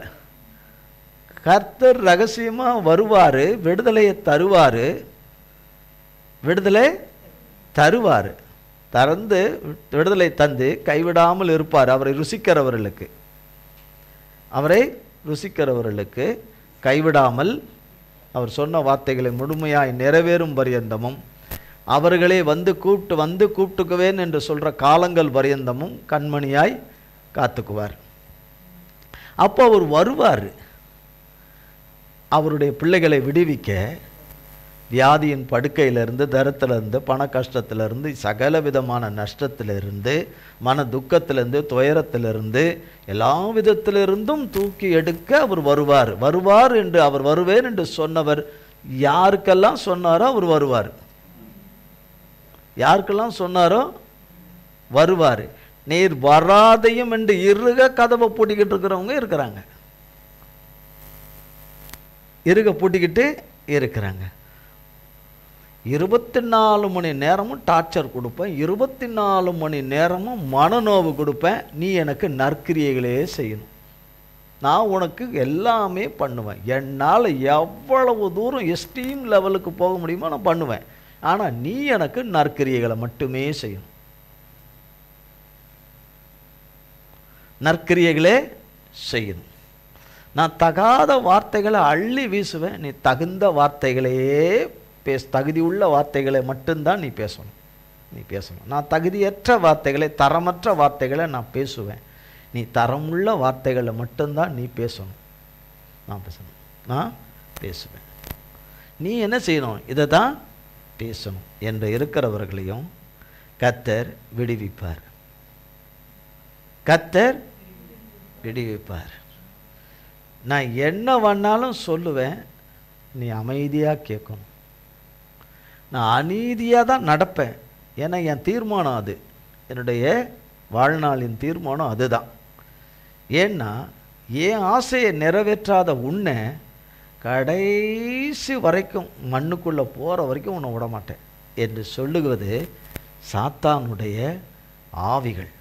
S1: கர்த்தர் ரகசியமாக வருவார், விடுதலையை தருவார். திறந்து விடுதலை தந்து கைவிடாமல் இருப்பார். அவரை ருசிக்கிறவர்களுக்கு கைவிடாமல் அவர் சொன்ன வார்த்தைகளை முழுமையாய் நிறைவேறும் பரியந்தமும், அவர்களே வந்து கூப்பிட்டுக்குவேன் என்று சொல்கிற காலங்கள் பரியந்தமும் கண்மணியாய் காத்துக்குவார். அப்போ அவர் வருவார், அவருடைய பிள்ளைகளை விடுவிக்க. வியாதியின் படுக்கையிலிருந்து, தரத்திலிருந்து, பண கஷ்டத்திலிருந்து, சகல விதமான நஷ்டத்திலிருந்து, மன துக்கத்திலிருந்து, துயரத்திலிருந்து, எல்லா விதத்திலிருந்தும் தூக்கி எடுக்க அவர் வருவார் என்று அவர் வருவேன் என்று சொன்னவர் யாருக்கெல்லாம் சொன்னாரோ அவர் வருவார். யாருக்கெல்லாம் சொன்னாரோ வருவார். நீர் வராதையும் என்று இறுக கதவை பூட்டிக்கிட்டு இருக்கிறவங்க இருக்கிறாங்க. இறுக பூட்டிக்கிட்டு இருக்கிறாங்க. 24 மணி நேரமும் டார்ச்சர் கொடுப்பேன், 24 மணி நேரமும் மனநோவு கொடுப்பேன், நீ எனக்கு நற்கிரியைகளே செய்யணும், நான் உனக்கு எல்லாமே பண்ணுவேன், என்னால் எவ்வளவு தூரம் எஸ்டீம் லெவலுக்கு போக முடியுமோ நான் பண்ணுவேன், ஆனால் நீ எனக்கு நற்கிரியைகளை மட்டுமே செய்யணும், நற்கிரியைகளே செய்யணும். நான் தகாத வார்த்தைகளை அள்ளி வீசுவேன், நீ தகுந்த வார்த்தைகளையே தகுதி உள்ள வார்த்தைகளை மட்டும்தான் நீ பேசணும், நான் தகுதியற்ற வார்த்தைகளை, தரமற்ற வார்த்தைகளை நான் பேசுவேன், நீ தரமுள்ள வார்த்தைகளை மட்டும்தான் நீ பேசணும், நான் பேசுவேன், நீ என்ன செய்யணும், இதை தான் பேசணும் என்று இருக்கிறவர்களையும் கர்த்தர் விடுவிப்பார், கர்த்தர் விடுவிப்பார். நான் என்ன வேணாலும் சொல்லுவேன், நீ அமைதியாக கேட்கணும், நான் அநீதியாக தான் நடப்பேன், ஏன்னா என் தீர்மானம் அது, என்னுடைய வாழ்நாளின் தீர்மானம் அதுதான். ஏன்னா என் ஆசையை நிறைவேற்றாத உன்னை கடைசி வரைக்கும் மண்ணுக்குள்ளே போகிற வரைக்கும் உன்னை விட மாட்டேன் என்று சொல்லுவது சாத்தானுடைய ஆவிகள்,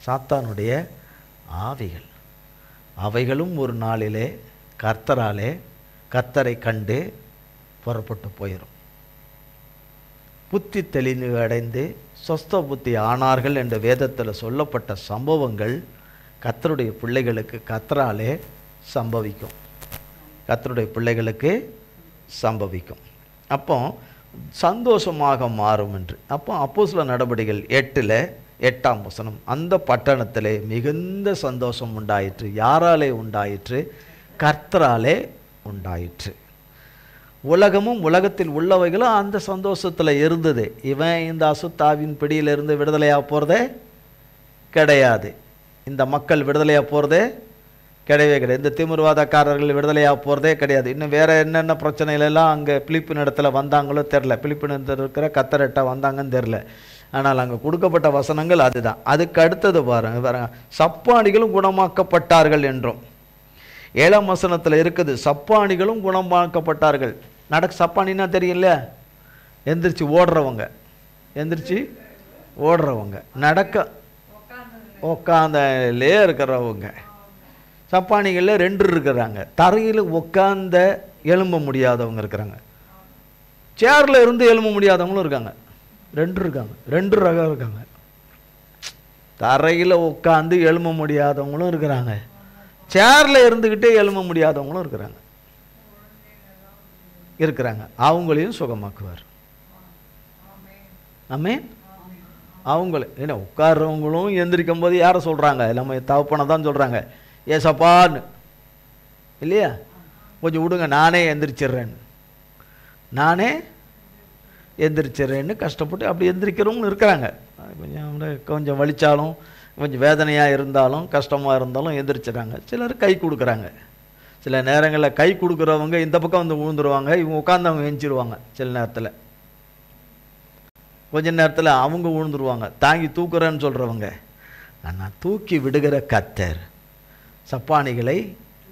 S1: சாத்தானுடைய ஆவிகள். அவைகளும் ஒரு நாளிலே கர்த்தரை கண்டு புறப்பட்டு போயிடும். புத்தி தெளிவு அடைந்து சொஸ்த புத்தி ஆனார்கள் என்ற வேதத்தில் சொல்லப்பட்ட சம்பவங்கள் கர்த்தருடைய பிள்ளைகளுக்கு கர்த்தராலே சம்பவிக்கும், கர்த்தருடைய பிள்ளைகளுக்கு சம்பவிக்கும். அப்போ சந்தோஷமாக மாறும் என்று. அப்போ அப்போஸ்தலர் நடபடிகள் 8:8 வசனம், அந்த பட்டணத்திலே மிகுந்த சந்தோஷம் உண்டாயிற்று. யாராலே உண்டாயிற்று? கர்த்தராலே உண்டாயிற்று. உலகமும் உலகத்தில் உள்ளவைகளும் அந்த சந்தோஷத்தில் இருந்தது. இவன் இந்த அசுத்தாவின் பிடியிலிருந்து விடுதலையாக போகிறதே கிடையாது, இந்த மக்கள் விடுதலையாக போகிறதே கிடையவே கிடையாது, இந்த திமிர்வாதக்காரர்கள் விடுதலையாக போகிறதே கிடையாது. இன்னும் வேறு என்னென்ன பிரச்சனைகளெல்லாம் அங்கே பிலிப்பின் இடத்துல வந்தாங்களோ தெரில, பிலிப்பின் இருக்கிற கத்தரட்டா வந்தாங்கன்னு தெரில, ஆனால் அங்கே கொடுக்கப்பட்ட வசனங்கள் அதுதான். அதுக்கு அடுத்தது பாருங்க, சப்பானிகளும் குணமாக்கப்பட்டார்கள் என்றும் 7ஆம் வசனத்தில் இருக்குது, சப்பானிகளும் குணமாக்கப்பட்டார்கள். சப்பானின்னா தெரியல, எந்திரிச்சு ஓடுறவங்க, எந்திரிச்சு ஓடுறவங்க, உக்காந்தலே இருக்கிறவங்க. சப்பானிகளில் 2 இருக்கிறாங்க, தரையில் உட்காந்த எழும்ப முடியாதவங்க இருக்கிறாங்க, சேரில் இருந்து எழும்ப முடியாதவங்களும் இருக்காங்க, 2 இருக்காங்க, 2 ரகம் இருக்காங்க. தரையில் உட்காந்து எழும்ப முடியாதவங்களும் இருக்கிறாங்க, சேரில் இருந்துக்கிட்டே எழும்ப முடியாதவங்களும் இருக்கிறாங்க. அவங்களையும் சுகமாக்குவார். ஆமென். அவங்கள ஏன்னா உட்கார்றவங்களும் எந்திரிக்கும் போது யாரை சொல்கிறாங்க? நம்ம தகப்பனை தான் சொல்கிறாங்க, ஏசப்பான்னு இல்லையா, கொஞ்சம் விடுங்க நானே எந்திரிச்சிட்றேன்னு கஷ்டப்பட்டு அப்படி எந்திரிக்கிறவங்களும் இருக்கிறாங்க. கொஞ்சம் வலிச்சாலும், கொஞ்சம் வேதனையாக இருந்தாலும், கஷ்டமாக இருந்தாலும் எந்திரிச்சிட்றாங்க. சிலர் கை கொடுக்குறாங்க. சில நேரங்களில் கை கொடுக்குறவங்க இந்த பக்கம் வந்து விழுந்துருவாங்க, இவங்க உட்காந்தவங்க எஞ்சிருவாங்க. சில நேரத்தில் கொஞ்ச நேரத்தில் அவங்க விழுந்துருவாங்க, தாங்கி தூக்குறேன்னு சொல்கிறவங்க. ஆனால் தூக்கி விடுகிற கர்த்தர் சப்பானிகளை,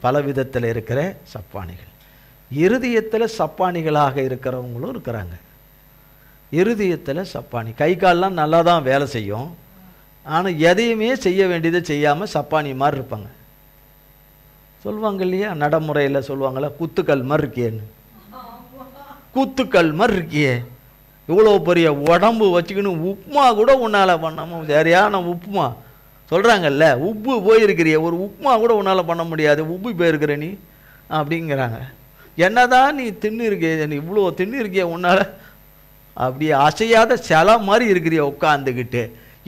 S1: பல விதத்தில் இருக்கிற சப்பானிகள், இருதயத்தில் சப்பானிகளாக இருக்கிறவங்களும் இருக்கிறாங்க. இருதயத்தில் சப்பானி, கை கால்லாம் நல்லா தான் வேலை செய்யும், ஆனால் எதையுமே செய்ய வேண்டியதை செய்யாமல் சப்பானி மாதிரி இருப்பாங்க. சொல்லுவாங்க இல்லையா, நடைமுறையில் சொல்லுவாங்களா, குத்துக்கல் மாதிரி இருக்கியேன்னு. குத்துக்கல் மாதிரி இருக்கியே, இவ்வளோ பெரிய உடம்பு வச்சுக்கின்னு உப்புமா கூட உன்னால் பண்ணாமல், சரியான உப்புமா சொல்கிறாங்கல்ல, உப்பு போயிருக்கிறிய, ஒரு உப்புமா கூட உன்னால் பண்ண முடியாது, உப்பு போயிருக்கிற நீ அப்படிங்கிறாங்க. என்னதான் நீ தின்னு இருக்கிய, நீ இவ்வளோ தின்னு இருக்கிய, உன்னால் அப்படியே அசையாத சிலை மாதிரி இருக்கிறிய உட்காந்துக்கிட்டு.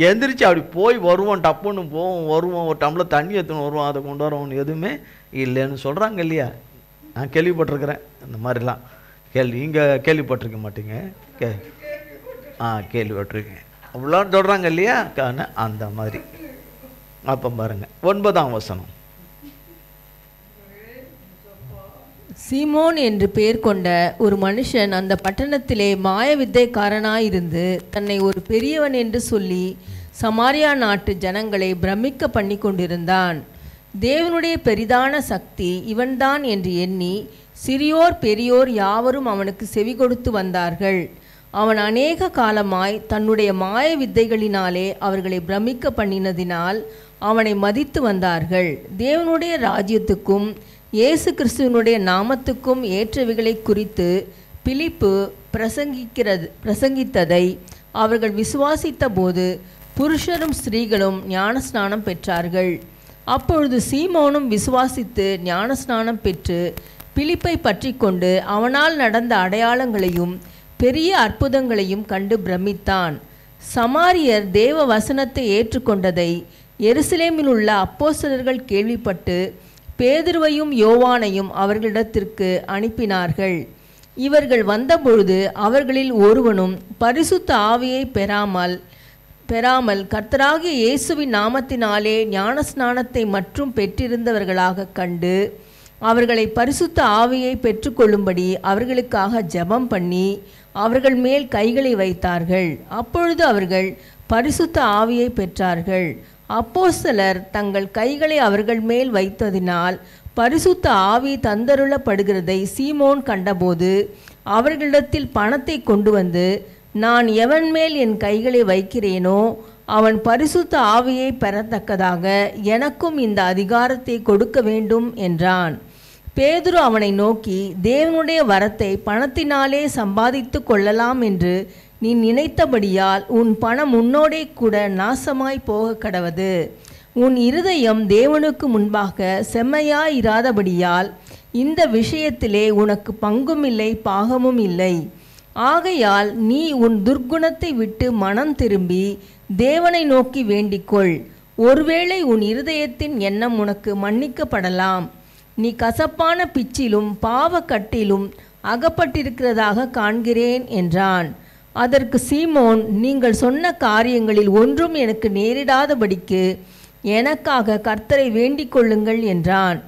S1: எந்திரிச்சு அப்படி போய் வருவோம், டப்புன்னு போவோம், வருவோம், ஒரு டம்ளர் தண்ணி எடுத்துன்னு வருவோம், அதை கொண்டு வருவோம், எதுவுமே இல்லைன்னு சொல்கிறாங்க இல்லையா. நான் கேள்விப்பட்டிருக்கிறேன் இந்த மாதிரிலாம். இங்கே கேள்விப்பட்டிருக்க மாட்டீங்க, கேள்விப்பட்டிருக்கேன், அப்படிலாம் சொல்கிறாங்க இல்லையா. அந்த மாதிரி. அப்போ பாருங்கள் 9ஆம் வசனம்,
S2: சீமோன் என்று பெயர் கொண்ட ஒரு மனுஷன் அந்த பட்டணத்திலே மாய வித்தைக்காரனாயிருந்து தன்னை ஒரு பெரியவன் என்று சொல்லி சமாரியா நாட்டு ஜனங்களை பிரமிக்க பண்ணி கொண்டிருந்தான். தேவனுடைய பெரிதான சக்தி இவன்தான் என்று எண்ணி சிறியோர் பெரியோர் யாவரும் அவனுக்கு செவி கொடுத்து வந்தார்கள். அவன் அநேக காலமாய் தன்னுடைய மாய வித்தைகளினாலே அவர்களை பிரமிக்க பண்ணினதினால் அவனை மதித்து வந்தார்கள். தேவனுடைய ராஜ்யத்துக்கும் இயேசு கிறிஸ்துவனுடைய நாமத்துக்கும் ஏற்றவைகளை குறித்து பிலிப்பு பிரசங்கித்ததை அவர்கள் விசுவாசித்த போது புருஷரும் ஸ்திரீகளும் ஞானஸ்நானம் பெற்றார்கள். அப்பொழுது சீமோனும் விசுவாசித்து ஞானஸ்நானம் பெற்று பிலிப்பை பற்றி கொண்டு அவனால் நடந்த அடையாளங்களையும் பெரிய அற்புதங்களையும் கண்டு பிரமித்தான். சமாரியர் தேவ வசனத்தை ஏற்றுக்கொண்டதை எருசலேமில் உள்ள அப்போஸ்தலர்கள் கேள்விப்பட்டு பேதுருவையும் யோவானையும் அவர்களிடத்திற்கு அனுப்பினார்கள். இவர்கள் வந்தபொழுது அவர்களில் ஒருவனும் பரிசுத்த ஆவியை பெறாமல் கர்த்தராகிய இயேசுவின் நாமத்தினாலே ஞானஸ்நானத்தை மற்றும் பெற்றிருந்தவர்களாக கண்டு அவர்களை பரிசுத்த ஆவியை பெற்றுக்கொள்ளும்படி அவர்களுக்காக ஜெபம் பண்ணி அவர்கள் மேல் கைகளை வைத்தார்கள். அப்பொழுது அவர்கள் பரிசுத்த ஆவியை பெற்றார்கள். அப்போஸ்தலர் தங்கள் கைகளை அவர்கள் மேல் வைத்ததினால் பரிசுத்த ஆவி தந்தருளப்படுகிறதை சீமோன் கண்டபோது அவர்களிடத்தில் பணத்தை கொண்டு வந்து, நான் எவன் மேல் என் கைகளை வைக்கிறேனோ அவன் பரிசுத்த ஆவியை பெறத்தக்கதாக எனக்கும் இந்த அதிகாரத்தை கொடுக்க வேண்டும் என்றான். பேதுரு அவனை நோக்கி, தேவனுடைய வரத்தை பணத்தினாலே சம்பாதித்து கொள்ளலாம் என்று நீ நினைத்தபடியால் உன் பணம் உன்னோடே கூட நாசமாய் போக கடவது. உன் இருதயம் தேவனுக்கு முன்பாக செம்மையாயிராதபடியால் இந்த விஷயத்திலே உனக்கு பங்கும் இல்லை பாகமும் இல்லை. ஆகையால் நீ உன் துர்க்குணத்தை விட்டு மனம் திரும்பி தேவனை நோக்கி வேண்டிக்கொள். ஒருவேளை உன் இருதயத்தின் எண்ணம் உனக்கு மன்னிக்கப்படலாம். நீ கசப்பான பிச்சிலும் பாவக்கட்டிலும் அகப்பட்டிருக்கிறதாக காண்கிறேன் என்றான். அதற்கு சீமோன், நீங்கள் சொன்ன காரியங்களில் ஒன்றும் எனக்கு நேரிடாதபடிக்கு எனக்காக கர்த்தரை வேண்டிக் கொள்ளுங்கள் என்றான்.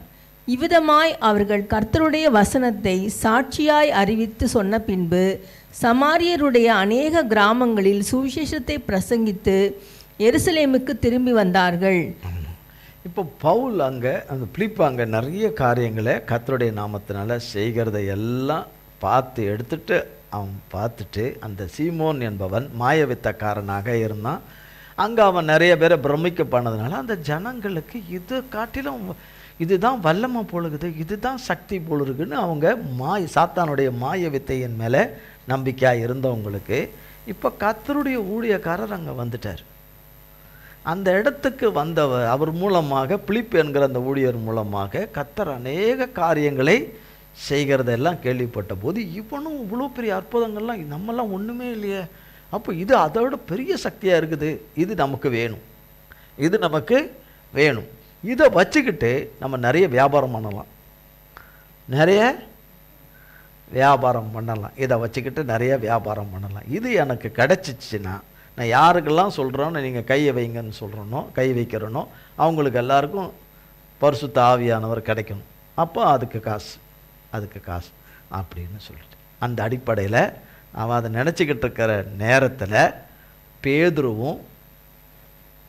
S2: இவ்விதமாய் அவர்கள் கர்த்தருடைய வசனத்தை சாட்சியாய் அறிவித்து சொன்ன பின்பு சமாரியருடைய அநேக கிராமங்களில் சுவிசேஷத்தை பிரசங்கித்து எருசலேமுக்கு திரும்பி வந்தார்கள்.
S1: இப்போ பவுல் அங்கே அந்த பிலிப்பு அங்கே நிறைய காரியங்களை கர்த்தருடைய நாமத்தினால செய்கிறதை எல்லாம் எடுத்துட்டு அவன் பார்த்துட்டு, அந்த சீமோன் என்பவன் மாயவித்தக்காரனாக இருந்தான். அங்கே அவன் நிறைய பேரை பிரமிக்க பண்ணதுனால அந்த ஜனங்களுக்கு இது காட்டிலும் இதுதான் வல்லமை போலுகுது, இதுதான் சக்தி போலுக்குன்னு அவங்க சாத்தானுடைய மாய வித்தையின் மேலே நம்பிக்கையாக இருந்தவங்களுக்கு இப்போ கர்த்தருடைய ஊழியக்காரர் அங்கே வந்துட்டார். அந்த இடத்துக்கு அவர் மூலமாக பிலிப்பு என்கிற அந்த ஊழியர் மூலமாக கர்த்தர் அநேக காரியங்களை செய்கிறதெல்லாம் கேள்விப்பட்ட போது, இவனும் இவ்வளோ பெரிய அற்புதங்கள்லாம் நம்மெல்லாம் ஒன்றுமே இல்லையே, அப்போ இது அதோட பெரிய சக்தியாக இருக்குது, இது நமக்கு வேணும், இது நமக்கு வேணும், இதை வச்சுக்கிட்டு நம்ம நிறைய வியாபாரம் பண்ணலாம், இதை வச்சுக்கிட்டு நிறைய வியாபாரம் பண்ணலாம். இது எனக்கு கிடச்சிச்சின்னா நான் யாருக்கெல்லாம் சொல்கிறோன்னு நீங்கள் கையை வைங்கன்னு சொல்கிறனோ, கை வைக்கிறனோ அவங்களுக்கு எல்லாருக்கும் பரிசுத்த ஆவியானவர் கிடைக்கணும், அப்போ அதுக்கு காசு அப்படின்னு சொல்லிட்டு அந்த அடிப்படையில் அவன் அதை நினச்சிக்கிட்டு இருக்கிற நேரத்தில்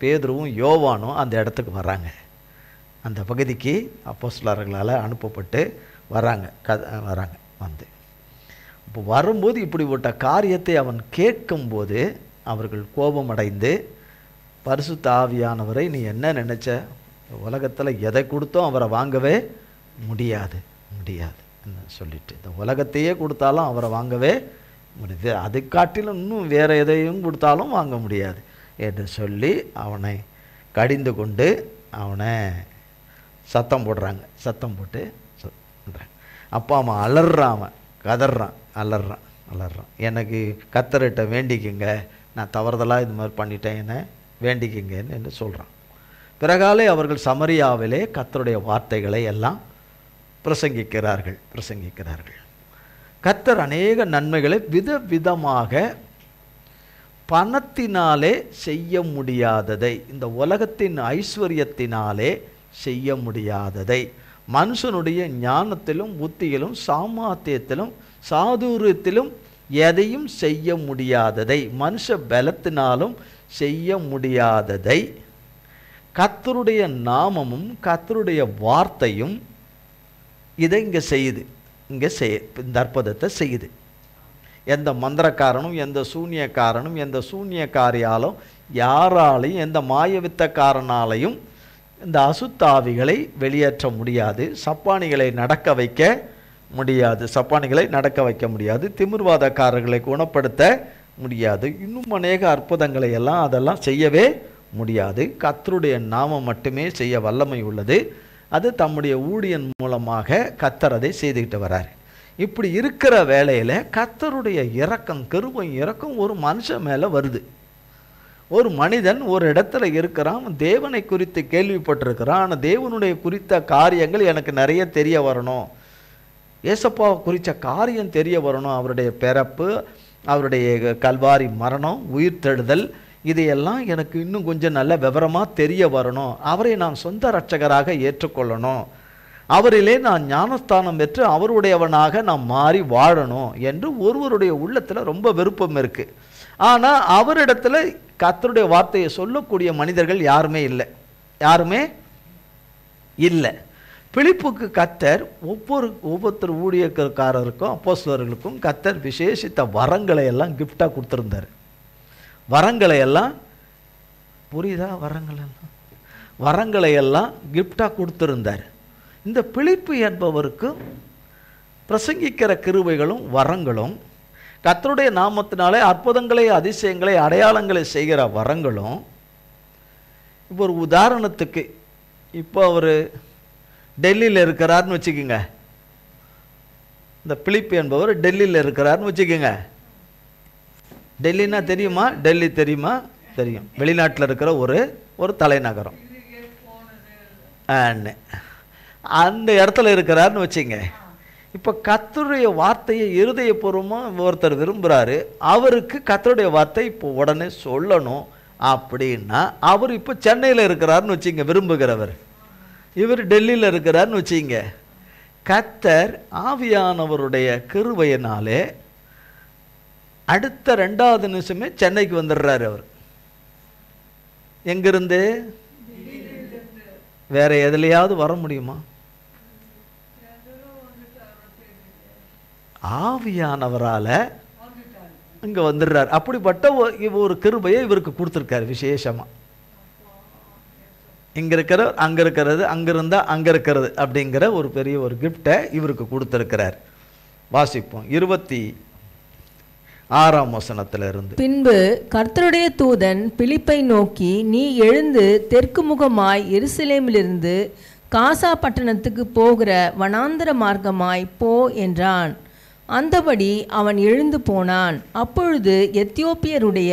S1: பேதுருவும் யோவானும் அந்த இடத்துக்கு வராங்க. அந்த பகுதிக்கு அப்போஸ்தலர்களால் அனுப்பப்பட்டு வராங்க. வந்து இப்போ வரும்போது இப்படிப்பட்ட காரியத்தை அவன் கேட்கும்போது அவர்கள் கோபமடைந்து, பரிசுத்த ஆவியானவரை நீ என்ன நினச்ச, உலகத்தில் எதை கொடுத்தோம் அவரை வாங்கவே முடியாது சொல்லிட்டு, இந்த உலகத்தையே கொடுத்தாலும் அவரை வாங்கவே முடியாது, அது காட்டிலும் இன்னும் வேறு எதையும் கொடுத்தாலும் வாங்க முடியாது என்று சொல்லி அவனை கடிந்து கொண்டு அவனை சத்தம் போட்டு அப்போ அவன் அலறான், கதறான், எனக்கு கர்த்தர்கிட்ட வேண்டிக்குங்க, நான் தவறுதலாக இது மாதிரி பண்ணிட்டேன், என்ன வேண்டிக்குங்கன்னு என்று சொல்கிறான். பிறகாலே அவர்கள் சமரியாவிலே கர்த்தருடைய வார்த்தைகளை எல்லாம் பிரசங்கிக்கிறார்கள். கர்த்தர் அநேக நன்மைகளை விதவிதமாக பணத்தினாலே செய்ய முடியாததை, இந்த உலகத்தின் ஐஸ்வர்யத்தினாலே செய்ய முடியாததை, மனுஷனுடைய ஞானத்திலும் புத்தியிலும் சாமர்த்தியத்திலும் சாதுரியத்திலும் எதையும் செய்ய முடியாததை, மனுஷ பலத்தினாலும் செய்ய முடியாததை கர்த்தருடைய நாமமும் கர்த்தருடைய வார்த்தையும் இதை இந்த அற்புதத்தை செய்யுது. எந்த மந்திரக்காரனும் எந்த சூனியக்காரனும் எந்த சூனியக்காரியாலும் யாராலையும் எந்த மாயவித்தக்காரனாலையும் இந்த அசுத்தாவிகளை வெளியேற்ற முடியாது. சப்பானிகளை நடக்க வைக்க முடியாது. திமிர்வாதக்காரர்களை குணப்படுத்த முடியாது. இன்னும் அநேக அற்புதங்களை எல்லாம் அதெல்லாம் செய்யவே முடியாது. கர்த்தருடைய நாமம் மட்டுமே செய்ய வல்லமை உள்ளது. அது தம்முடைய ஊழியன் மூலமாக கர்த்தர் அதை செய்துக்கிட்டு வர்றார். இப்படி இருக்கிற வேளையில் கர்த்தருடைய இரக்கம், கிருபையும் இரக்கம் ஒரு மனுஷன் மேலே வருது. ஒரு மனிதன் ஒரு இடத்துல இருக்கிறான், தேவனை குறித்து கேள்விப்பட்டிருக்கிறான். ஆனால் தேவனுடைய குறித்த காரியங்கள் எனக்கு நிறைய தெரிய வரணும், ஏசப்பாவை குறித்த காரியம் தெரிய வரணும், அவருடைய பிறப்பு, அவருடைய கல்வாரி மரணம், உயிர்த்தெழுதல், இதையெல்லாம் எனக்கு இன்னும் கொஞ்சம் நல்ல விவரமாக தெரிய வரணும், அவரை நான் சொந்த இரட்சகராக ஏற்றுக்கொள்ளணும், அவரிலே நான் ஞானஸ்தானம் பெற்று அவருடையவனாக நான் மாறி வாழணும் என்று ஒருவருடைய உள்ளத்தில் ரொம்ப விருப்பம் இருக்குது. ஆனால் அவரிடத்துல கர்த்தருடைய வார்த்தையை சொல்லக்கூடிய மனிதர்கள் யாருமே இல்லை. பிலிப்புக்கு கர்த்தர் ஒவ்வொருத்தர் ஊழியக்காரருக்கும் அப்போஸ்தலர்களுக்கும் கர்த்தர் விசேஷித்த வரங்களை எல்லாம் கிஃப்டாக கொடுத்துருந்தார். வரங்களை எல்லாம் புரியுதா? வரங்களை எல்லாம் கிஃப்டாக கொடுத்துருந்தார். இந்த பிலிப்பு என்பவருக்கு பிரசங்கிக்கிற கிருபைகளும் வரங்களும், கர்த்தருடைய நாமத்தினாலே அற்புதங்களை, அதிசயங்களை, அடையாளங்களை செய்கிற வரங்களும். இப்போ ஒரு உதாரணத்துக்கு, இப்போ அவர் டெல்லியில் இருக்கிறார்னு வச்சுக்கோங்க. இந்த பிலிப்பு என்பவர் டெல்லியில் இருக்கிறார்னு வச்சுக்கோங்க. டெல்லின்னா தெரியுமா? டெல்லி தெரியுமா? தெரியும். வெளிநாட்டில் இருக்கிற ஒரு தலைநகரம். அந்த இடத்துல இருக்கிறார்னு வச்சுங்க. இப்போ கர்த்தருடைய வார்த்தையை இருதயபூர்வமாக ஒருத்தர் விரும்புகிறாரு, அவருக்கு கர்த்தருடைய வார்த்தை இப்போ உடனே சொல்லணும் அப்படின்னா, அவர் இப்போ சென்னையில் இருக்கிறாருன்னு வச்சுங்க, விரும்புகிறவர். இவர் டெல்லியில் இருக்கிறாருன்னு வச்சுங்க. கர்த்தர் ஆவியானவருடைய கிருபையினாலே அடுத்த 2வது நிமிஷமே சென்னைக்கு வந்துடுறாரு. அவர் எங்கிருந்து? வேற எதுலையாவது வர முடியுமா? ஆவியானவரால் இங்கே வந்துடுறார். அப்படிப்பட்ட ஒரு கிருபையை இவருக்கு கொடுத்துருக்காரு விசேஷமாக. இங்கே இருக்கிற அங்கே இருக்கிறது, அங்கிருந்தால் அங்கே இருக்கிறது அப்படிங்கிற ஒரு பெரிய ஒரு கிஃப்டை இவருக்கு கொடுத்துருக்கிறார். வாசிப்போம் 26ஆம் வசனத்திலிருந்து.
S2: பின்பு கர்த்தருடைய தூதன் பிலிப்பை நோக்கி, நீ எழுந்து தெற்கு முகமாய் எருசலேமிலிருந்து காசா பட்டணத்துக்கு போகிற வனாந்தர மார்க்கமாய் போ என்றான். அந்தபடி அவன் எழுந்து போனான். அப்பொழுது எத்தியோப்பியருடைய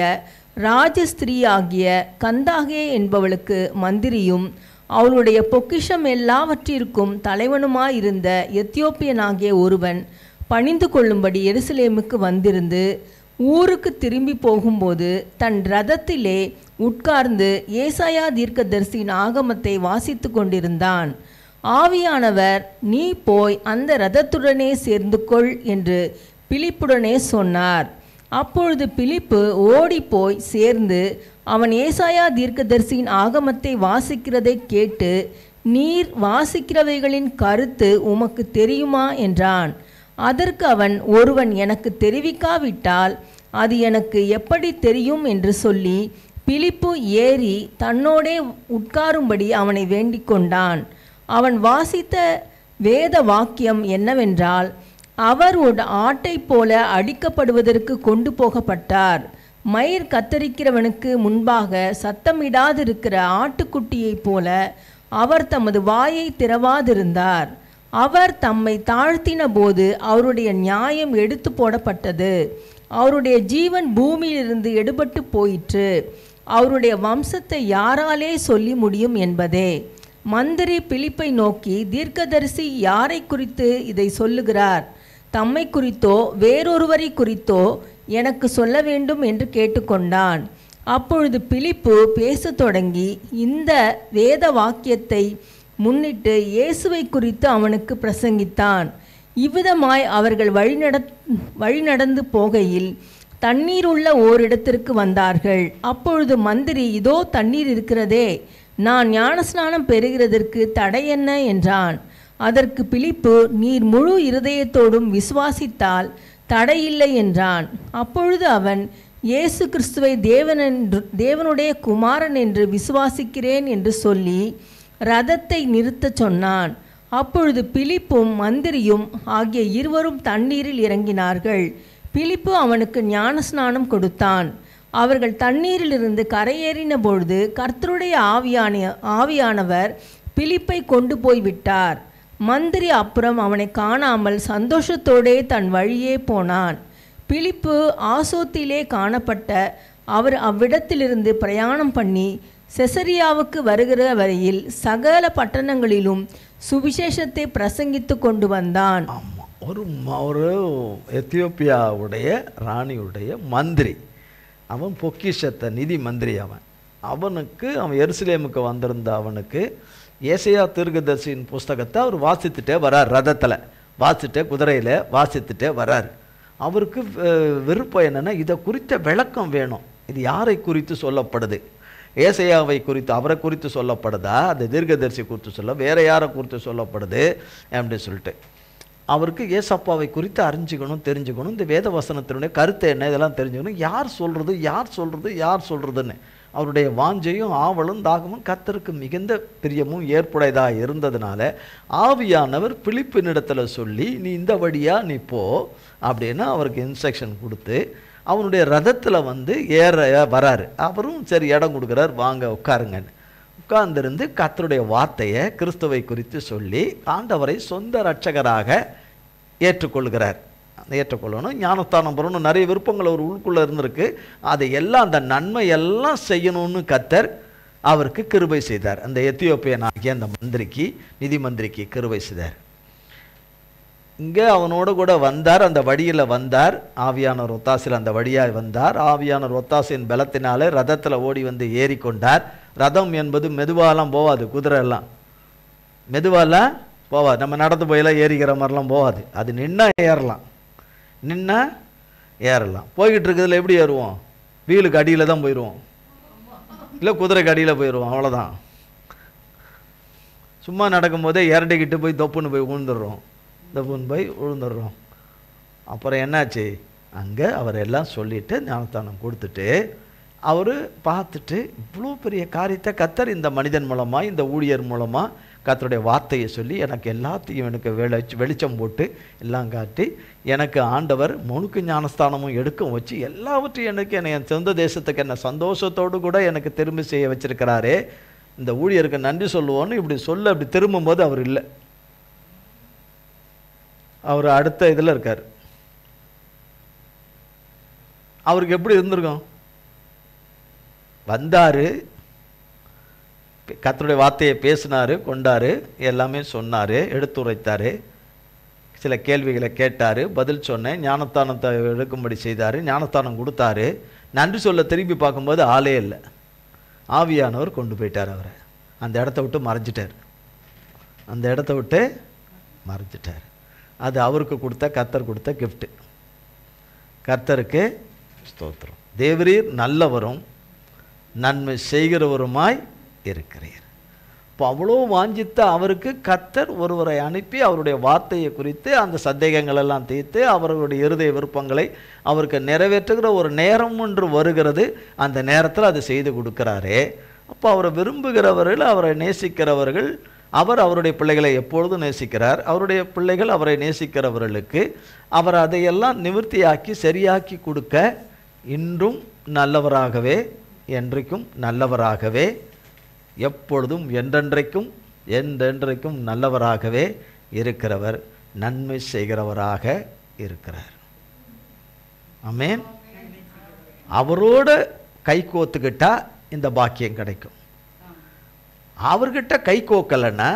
S2: ராஜஸ்திரீயாகிய கந்தாகே என்பவளுக்கு மந்திரியும் அவளுடைய பொக்கிஷம் எல்லாவற்றிற்கும் தலைவனுமாயிருந்த எத்தியோப்பியனாகிய ஒருவன் பணிந்து கொள்ளும்படி எருசலேமுக்கு வந்திருந்து ஊருக்கு திரும்பி போகும்போது தன் ரதத்திலே உட்கார்ந்து ஏசாயா தீர்க்கதரிசியின் ஆகமத்தை வாசித்து கொண்டிருந்தான். ஆவியானவர், நீ போய் அந்த ரதத்துடனே சேர்ந்து கொள் என்று பிலிப்புடனே சொன்னார். அப்பொழுது பிலிப்பு ஓடிப்போய் சேர்ந்து அவன் ஏசாயா தீர்க்கதரிசியின் ஆகமத்தை வாசிக்கிறதை கேட்டு, நீர் வாசிக்கிறவைகளின் கருத்து உமக்கு தெரியுமா என்றான். அதற்கு அவன், ஒருவன் எனக்கு தெரிவிக்காவிட்டால் அது எனக்கு எப்படி தெரியும் என்று சொல்லி பிலிப்பு ஏறி தன்னோடே உட்காரும்படி அவனை வேண்டிக் கொண்டான். அவன் வாசித்த வேத வாக்கியம் என்னவென்றால், அவர் ஒரு ஆட்டை போல அடிக்கப்படுவதற்கு கொண்டு போகப்பட்டார். மயிர் கத்தரிக்கிறவனுக்கு முன்பாக சத்தமிடாதிருக்கிற ஆட்டுக்குட்டியைப் போல அவர் தமது வாயை திறவாதிருந்தார். அவர் தம்மை தாழ்த்தின போது அவருடைய நியாயம் எடுத்து போடப்பட்டது. அவருடைய ஜீவன் பூமியிலிருந்து எடுபட்டு போயிற்று. அவருடைய வம்சத்தை யாராலே சொல்லி முடியும் என்பதே. மந்திரி பிலிப்பை நோக்கி, தீர்க்கதரிசி யாரை குறித்து இதை சொல்லுகிறார்? தம்மை குறித்தோ வேறொருவரை குறித்தோ எனக்கு சொல்ல வேண்டும் என்று கேட்டுக்கொண்டான். அப்பொழுது பிலிப்பு பேசத் தொடங்கி இந்த வேத வாக்கியத்தை முன்னிட்டு இயேசுவை குறித்து அவனுக்கு பிரசங்கித்தான். இவ்விதமாய் அவர்கள் வழிநடந்து போகையில் தண்ணீர் உள்ள ஓரிடத்திற்கு வந்தார்கள். அப்பொழுது மந்திரி, இதோ தண்ணீர் இருக்கிறதே, நான் ஞானஸ்நானம் பெறுகிறதற்கு தடை என்ன என்றான். அதற்கு பிலிப்பு, நீர் முழு இருதயத்தோடும் விசுவாசித்தால் தடையில்லை என்றான். அப்பொழுது அவன், இயேசு கிறிஸ்துவை தேவனுடைய குமாரன் என்று விசுவாசிக்கிறேன் என்று சொல்லி ரதத்தை நிறுத்தச் சொன்னான். அப்பொழுது பிலிப்பும் மந்திரியும் ஆகிய இருவரும் தண்ணீரில் இறங்கினார்கள். பிலிப்பு அவனுக்கு ஞானஸ்நானம் கொடுத்தான். அவர்கள் தண்ணீரிலிருந்து கரையேறின பொழுது கர்த்தருடைய ஆவியானவர் பிலிப்பை கொண்டு போய் விட்டார். மந்திரி அப்புறம் அவனை காணாமல் சந்தோஷத்தோடே தன் வழியே போனான். பிலிப்பு ஆசோத்திலே காணப்பட்ட அவர் அவ்விடத்திலிருந்து பிரயாணம் பண்ணி செசரியாவுக்கு வருகிற வரையில் சகல பட்டணங்களிலும் சுவிசேஷத்தை பிரசங்கித்து கொண்டு வந்தான்.
S1: ஒரு எத்தியோப்பியாவுடைய ராணியுடைய மந்திரி, அவன் பொக்கிஷத்தை நிதி மந்திரி. அவன் எருசலேமுக்கு வந்திருந்த அவனுக்கு ஏசாயா தீர்க்கதரிசியின் புஸ்தகத்தை அவர் வாசித்துட்டே வரார். ரதத்தில் வாசிட்டே, குதிரையில் வாசித்துட்டே வரார். அவருக்கு விருப்பம் என்னென்னா, இதை குறித்த விளக்கம் வேணும். இது யாரை குறித்து சொல்லப்படுது? ஏசாயாவை குறித்து, அவரை குறித்து சொல்லப்படுதா, அந்த தீர்க்கதரிசி குறித்து சொல்ல, வேற யாரை குறித்து சொல்லப்படுது அப்படின்னு சொல்லிட்டு அவருக்கு ஏசப்பாவை குறித்து அறிஞ்சிக்கணும், தெரிஞ்சுக்கணும். இந்த வேத வசனத்தினுடைய கருத்தை என்ன, இதெல்லாம் தெரிஞ்சுக்கணும். யார் சொல்கிறதுன்னு அவருடைய வாஞ்சையும் ஆவலும் தாகமும் கர்த்தருக்கு மிகுந்த பிரியமும் ஏற்புடையதாக இருந்ததுனால ஆவியானவர் பிலிப்பினிடத்தில் சொல்லி, நீ இந்த வழியாக நீ போ அப்படின்னு அவருக்கு இன்ஸ்ட்ரக்ஷன் கொடுத்து அவனுடைய ரதத்தில் ஏற வராரு. அவரும் சரி இடம் கொடுக்குறார், வாங்க உட்காருங்கன்னு. உட்கார்ந்திருந்து கர்த்தருடைய வார்த்தையை கிறிஸ்துவை குறித்து சொல்லி ஆண்டவரை சொந்த இரட்சகராக ஏற்றுக்கொள்கிறார். ஏற்றுக்கொள்ளணும், ஞானஸ்தானம் பெறணும், நிறைய விருப்பங்கள் அவர் உள்ளுக்குள்ளே இருந்திருக்கு. அதை எல்லாம், அந்த நன்மை எல்லாம் செய்யணும்னு கர்த்தர் அவருக்கு கிருபை செய்தார். அந்த எத்தியோப்பியன் ஆகிய அந்த மந்திரிக்கு, நிதி மந்திரிக்கு கிருபை செய்தார். இங்கே அவனோடு கூட வந்தார், அந்த வழியில் வந்தார். ஆவியானவர் ஒத்தாசையில் அந்த வழியாக வந்தார். ஆவியானவர் ஒத்தாசையின் பலத்தினாலே ரதத்தில் ஓடி ஏறிக்கொண்டார். ரதம் என்பது மெதுவாலாம் போகாது, குதிரை எல்லாம் மெதுவாலாம் போகாது. நம்ம நடந்து போயெல்லாம் ஏறிக்கிற மாதிரிலாம் போகாது. அது நின்னா ஏறலாம். போய்கிட்டு இருக்கிறதுல எப்படி ஏறுவோம்? வீலுக்கு அடியில் தான் போயிடுவோம், இல்லை குதிரைக்கு அடியில் போயிடுவோம், அவ்வளோதான். சும்மா நடக்கும்போதே இரண்டிக்கிட்டு போய் தொப்புன்னு போய் விழுந்துடுறோம். அப்புறம் என்னாச்சு? அங்கே அவர் எல்லாம் சொல்லிவிட்டு ஞானஸ்தானம் கொடுத்துட்டு அவர் பார்த்துட்டு, இவ்வளோ பெரிய காரியத்தை கர்த்தர் இந்த மனிதன் மூலமாக, இந்த ஊழியர் மூலமாக கர்த்தருடைய வார்த்தையை சொல்லி எனக்கு எல்லாத்தையும் எனக்கு வெளிச்சம் போட்டு எல்லாம் காட்டி எனக்கு ஆண்டவர் முழுக்கு ஞானஸ்தானமும் எடுக்க வச்சு எல்லாவற்றையும் எனக்கு என் சொந்த தேசத்துக்கு என்ன சந்தோஷத்தோடு கூட எனக்கு திரும்பி செய்ய வச்சிருக்கிறாரே, இந்த ஊழியருக்கு நன்றி சொல்லுவோன்னு இப்படி சொல்ல, அப்படி திரும்பும்போது அவர் இல்லை. அவர் அடுத்த இதில் இருக்கார். அவருக்கு எப்படி இருந்திருக்கும்? வந்தார், கர்த்தருடைய வார்த்தையை பேசினார், கொண்டார், எல்லாமே சொன்னார், எடுத்துரைத்தார், சில கேள்விகளை கேட்டார், பதில் சொன்னேன், ஞானஸ்தானத்தை எடுக்கும்படி செய்தார், ஞானஸ்தானம் கொடுத்தாரு. நன்றி சொல்ல திரும்பி பார்க்கும்போது ஆளே இல்லை. ஆவியானவர் கொண்டு போயிட்டார். அவரை அந்த இடத்த விட்டு மறைஞ்சிட்டார். அது அவருக்கு கொடுத்த, கர்த்தர் கொடுத்த கிஃப்ட்டு. கர்த்தருக்கு ஸ்தோத்திரம். தேவரீர் நல்லவரும் நன்மை செய்கிறவருமாய் இருக்கிறீர். இப்போ அவ்வளோ வாஞ்சித்த அவருக்கு கர்த்தர் ஒருவரை அனுப்பி அவருடைய வார்த்தையை குறித்து அந்த சந்தேகங்கள் எல்லாம் தீர்த்து அவர்களுடைய இருதய விருப்பங்களை அவருக்கு நிறைவேற்றுகிற ஒரு நேரம் ஒன்று வருகிறது. அந்த நேரத்தில் அதை செய்து கொடுக்குறாரே. அப்போ அவரை விரும்புகிறவர்கள், அவரை நேசிக்கிறவர்கள், அவர் அவருடைய பிள்ளைகளை எப்பொழுதும் நேசிக்கிறார். அவருடைய பிள்ளைகள் அவரை நேசிக்கிறவர்களுக்கு அவர் அதையெல்லாம் நிவர்த்தியாக்கி சரியாக்கி கொடுக்க இன்றும் நல்லவராகவே, என்றைக்கும் நல்லவராகவே, எப்பொழுதும் என்றென்றைக்கும் நல்லவராகவே இருக்கிறவர், நன்மை செய்கிறவராக இருக்கிறார். ஆமென். அவரோட கை கோத்துக்கிட்டா இந்த பாக்கியம் கிடைக்கும். அவர்கிட்ட கை கோக்கலைன்னா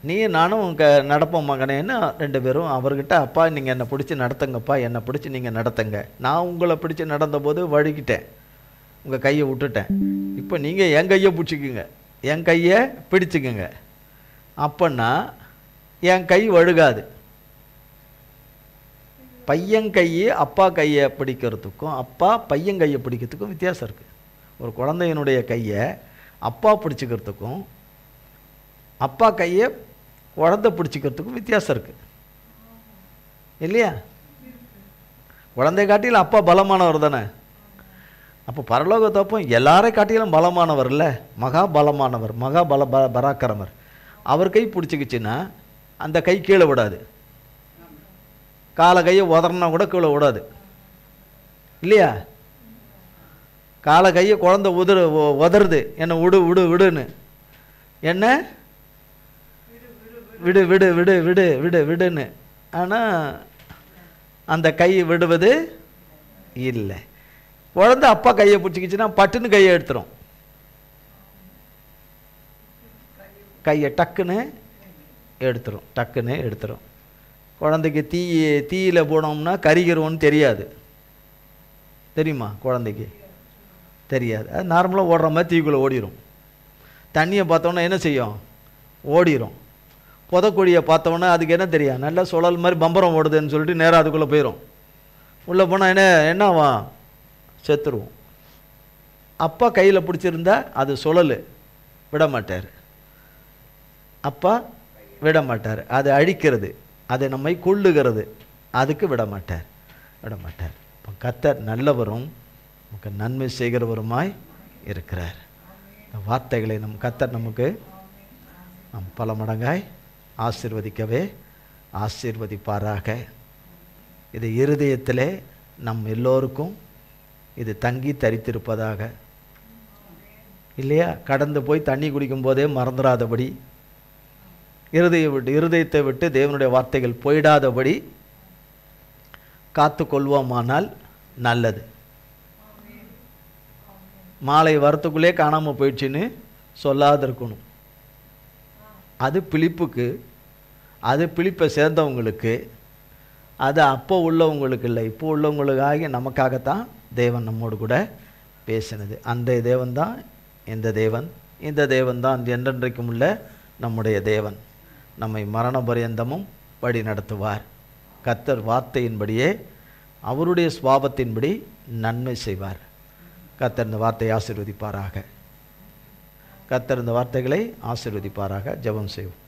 S1: நீ நானும் நடப்போம் மகனேன்னு ரெண்டு பேரும் அவர்கிட்ட, அப்பா நீங்கள் என்னை பிடிச்சி நடத்துங்கப்பா, என்னை பிடிச்சி நீங்கள் நடத்துங்க, நான் உங்களை பிடிச்சி நடந்தபோது வழுக்கிட்டேன், உங்கள் கையை விட்டுட்டேன், இப்போ நீங்கள் என் கையை பிடிச்சிக்குங்க, என் கையை பிடிச்சிக்குங்க, அப்போன்னா என் கை வழுகாது. பையன் கையை அப்பா கையை பிடிக்கிறதுக்கும் அப்பா பையன் கையை பிடிக்கிறதுக்கும் வித்தியாசம் இருக்குது. ஒரு குழந்தையினுடைய கையை அப்பா பிடிச்சிக்கிறதுக்கும் அப்பா கையை குழந்தை பிடிச்சிக்கிறதுக்கும் வித்தியாசம் இருக்குது. இல்லையா? குழந்தை காட்டிலும் அப்பா பலமானவர் தானே. அப்போ பரலோக தப்பம் எல்லாரை காட்டிலும் பலமானவர் இல்லை, மகா பலமானவர், மகா பராக்கிரமர். அவர் கை பிடிச்சிக்கிச்சுன்னா அந்த கை கீழே விடாது, காலை கையை உதறனா கூட கீழே விடாது இல்லையா? காலை கையை குழந்தை உதறுது, என்ன விடு விடு விடுன்னு, என்ன விடு விடு விடு விடு விடு விடுன்னு. ஆனால் அந்த கை விடுவது இல்லை. குழந்தை அப்பா கையை பிடிச்சிக்கிச்சுன்னா பட்டுன்னு கையை எடுத்துரும், கையை டக்குன்னு எடுத்துரும், டக்குன்னு எடுத்துரும். குழந்தைக்கு தீயில் போனோம்னா கரிகிறோன்னு தெரியாது, தெரியுமா? குழந்தைக்கு தெரியாது. அது நார்மலாக ஓடுற மாதிரி தீக்குள்ளே ஓடிடும். தண்ணியை பார்த்தோன்னா என்ன செய்யும்? ஓடிடும். புதக்கொடியை பார்த்தோன்னா அதுக்கு என்ன தெரியும்? நல்லா சுழல் மாதிரி பம்பரம் ஓடுதுன்னு சொல்லிட்டு நேராக அதுக்குள்ளே போயிடும். உள்ளே போனால் என்னவா? செத்துருவோம். அப்பா கையில் பிடிச்சிருந்தா அது சுழல், விட மாட்டார். அப்பா விட மாட்டார். அது அழிக்கிறது, அது நம்மை கொள்ளுகிறது, அதுக்கு விட மாட்டார், விட மாட்டார். இப்போ கர்த்தர் நல்லவரும் நமக்கு நன்மை செய்கிறவருமாய் இருக்கிறார். இந்த வார்த்தைகளை கர்த்தர் நமக்கு பல மடங்காய் ஆசீர்வதிக்கவே ஆசீர்வதிப்பாராக. இது இருதயத்திலே நம் எல்லோருக்கும் இது தங்கி தரித்திருப்பதாக, இல்லையா? கடந்து போய் தண்ணி குடிக்கும் போதே மறந்துடாதபடி, இருதயத்தை விட்டு தேவனுடைய வார்த்தைகள் போயிடாதபடி காத்து கொள்வோமானால் நல்லது. மாலை வரத்துக்குள்ளே காணாமல் போயிடுச்சுன்னு சொல்லாது இருக்கணும். அது பிலிப்புக்கு, அது பிலிப்பை சேர்ந்தவங்களுக்கு, அது அப்போ உள்ளவங்களுக்கு இல்லை, இப்போ உள்ளவங்களுக்காக நமக்காகத்தான் தேவன் நம்மோடு கூட பேசினது. அந்த தேவன் தான் இந்த தேவன், இந்த தேவன் தான் என்றென்றைக்கும் உள்ள நம்முடைய தேவன். நம்மை மரண பரியந்தமும் வழி நடத்துவார். கர்த்தர் வார்த்தையின்படியே அவருடைய சுபாவத்தின்படி நன்மை செய்வார். கர்த்தர் இந்த வார்த்தையை ஆசீர்வதிப்பாராக. கர்த்தர் இந்த வார்த்தைகளை ஆசீர்வதிப்பாராக. ஜெபம் செய்வோம்.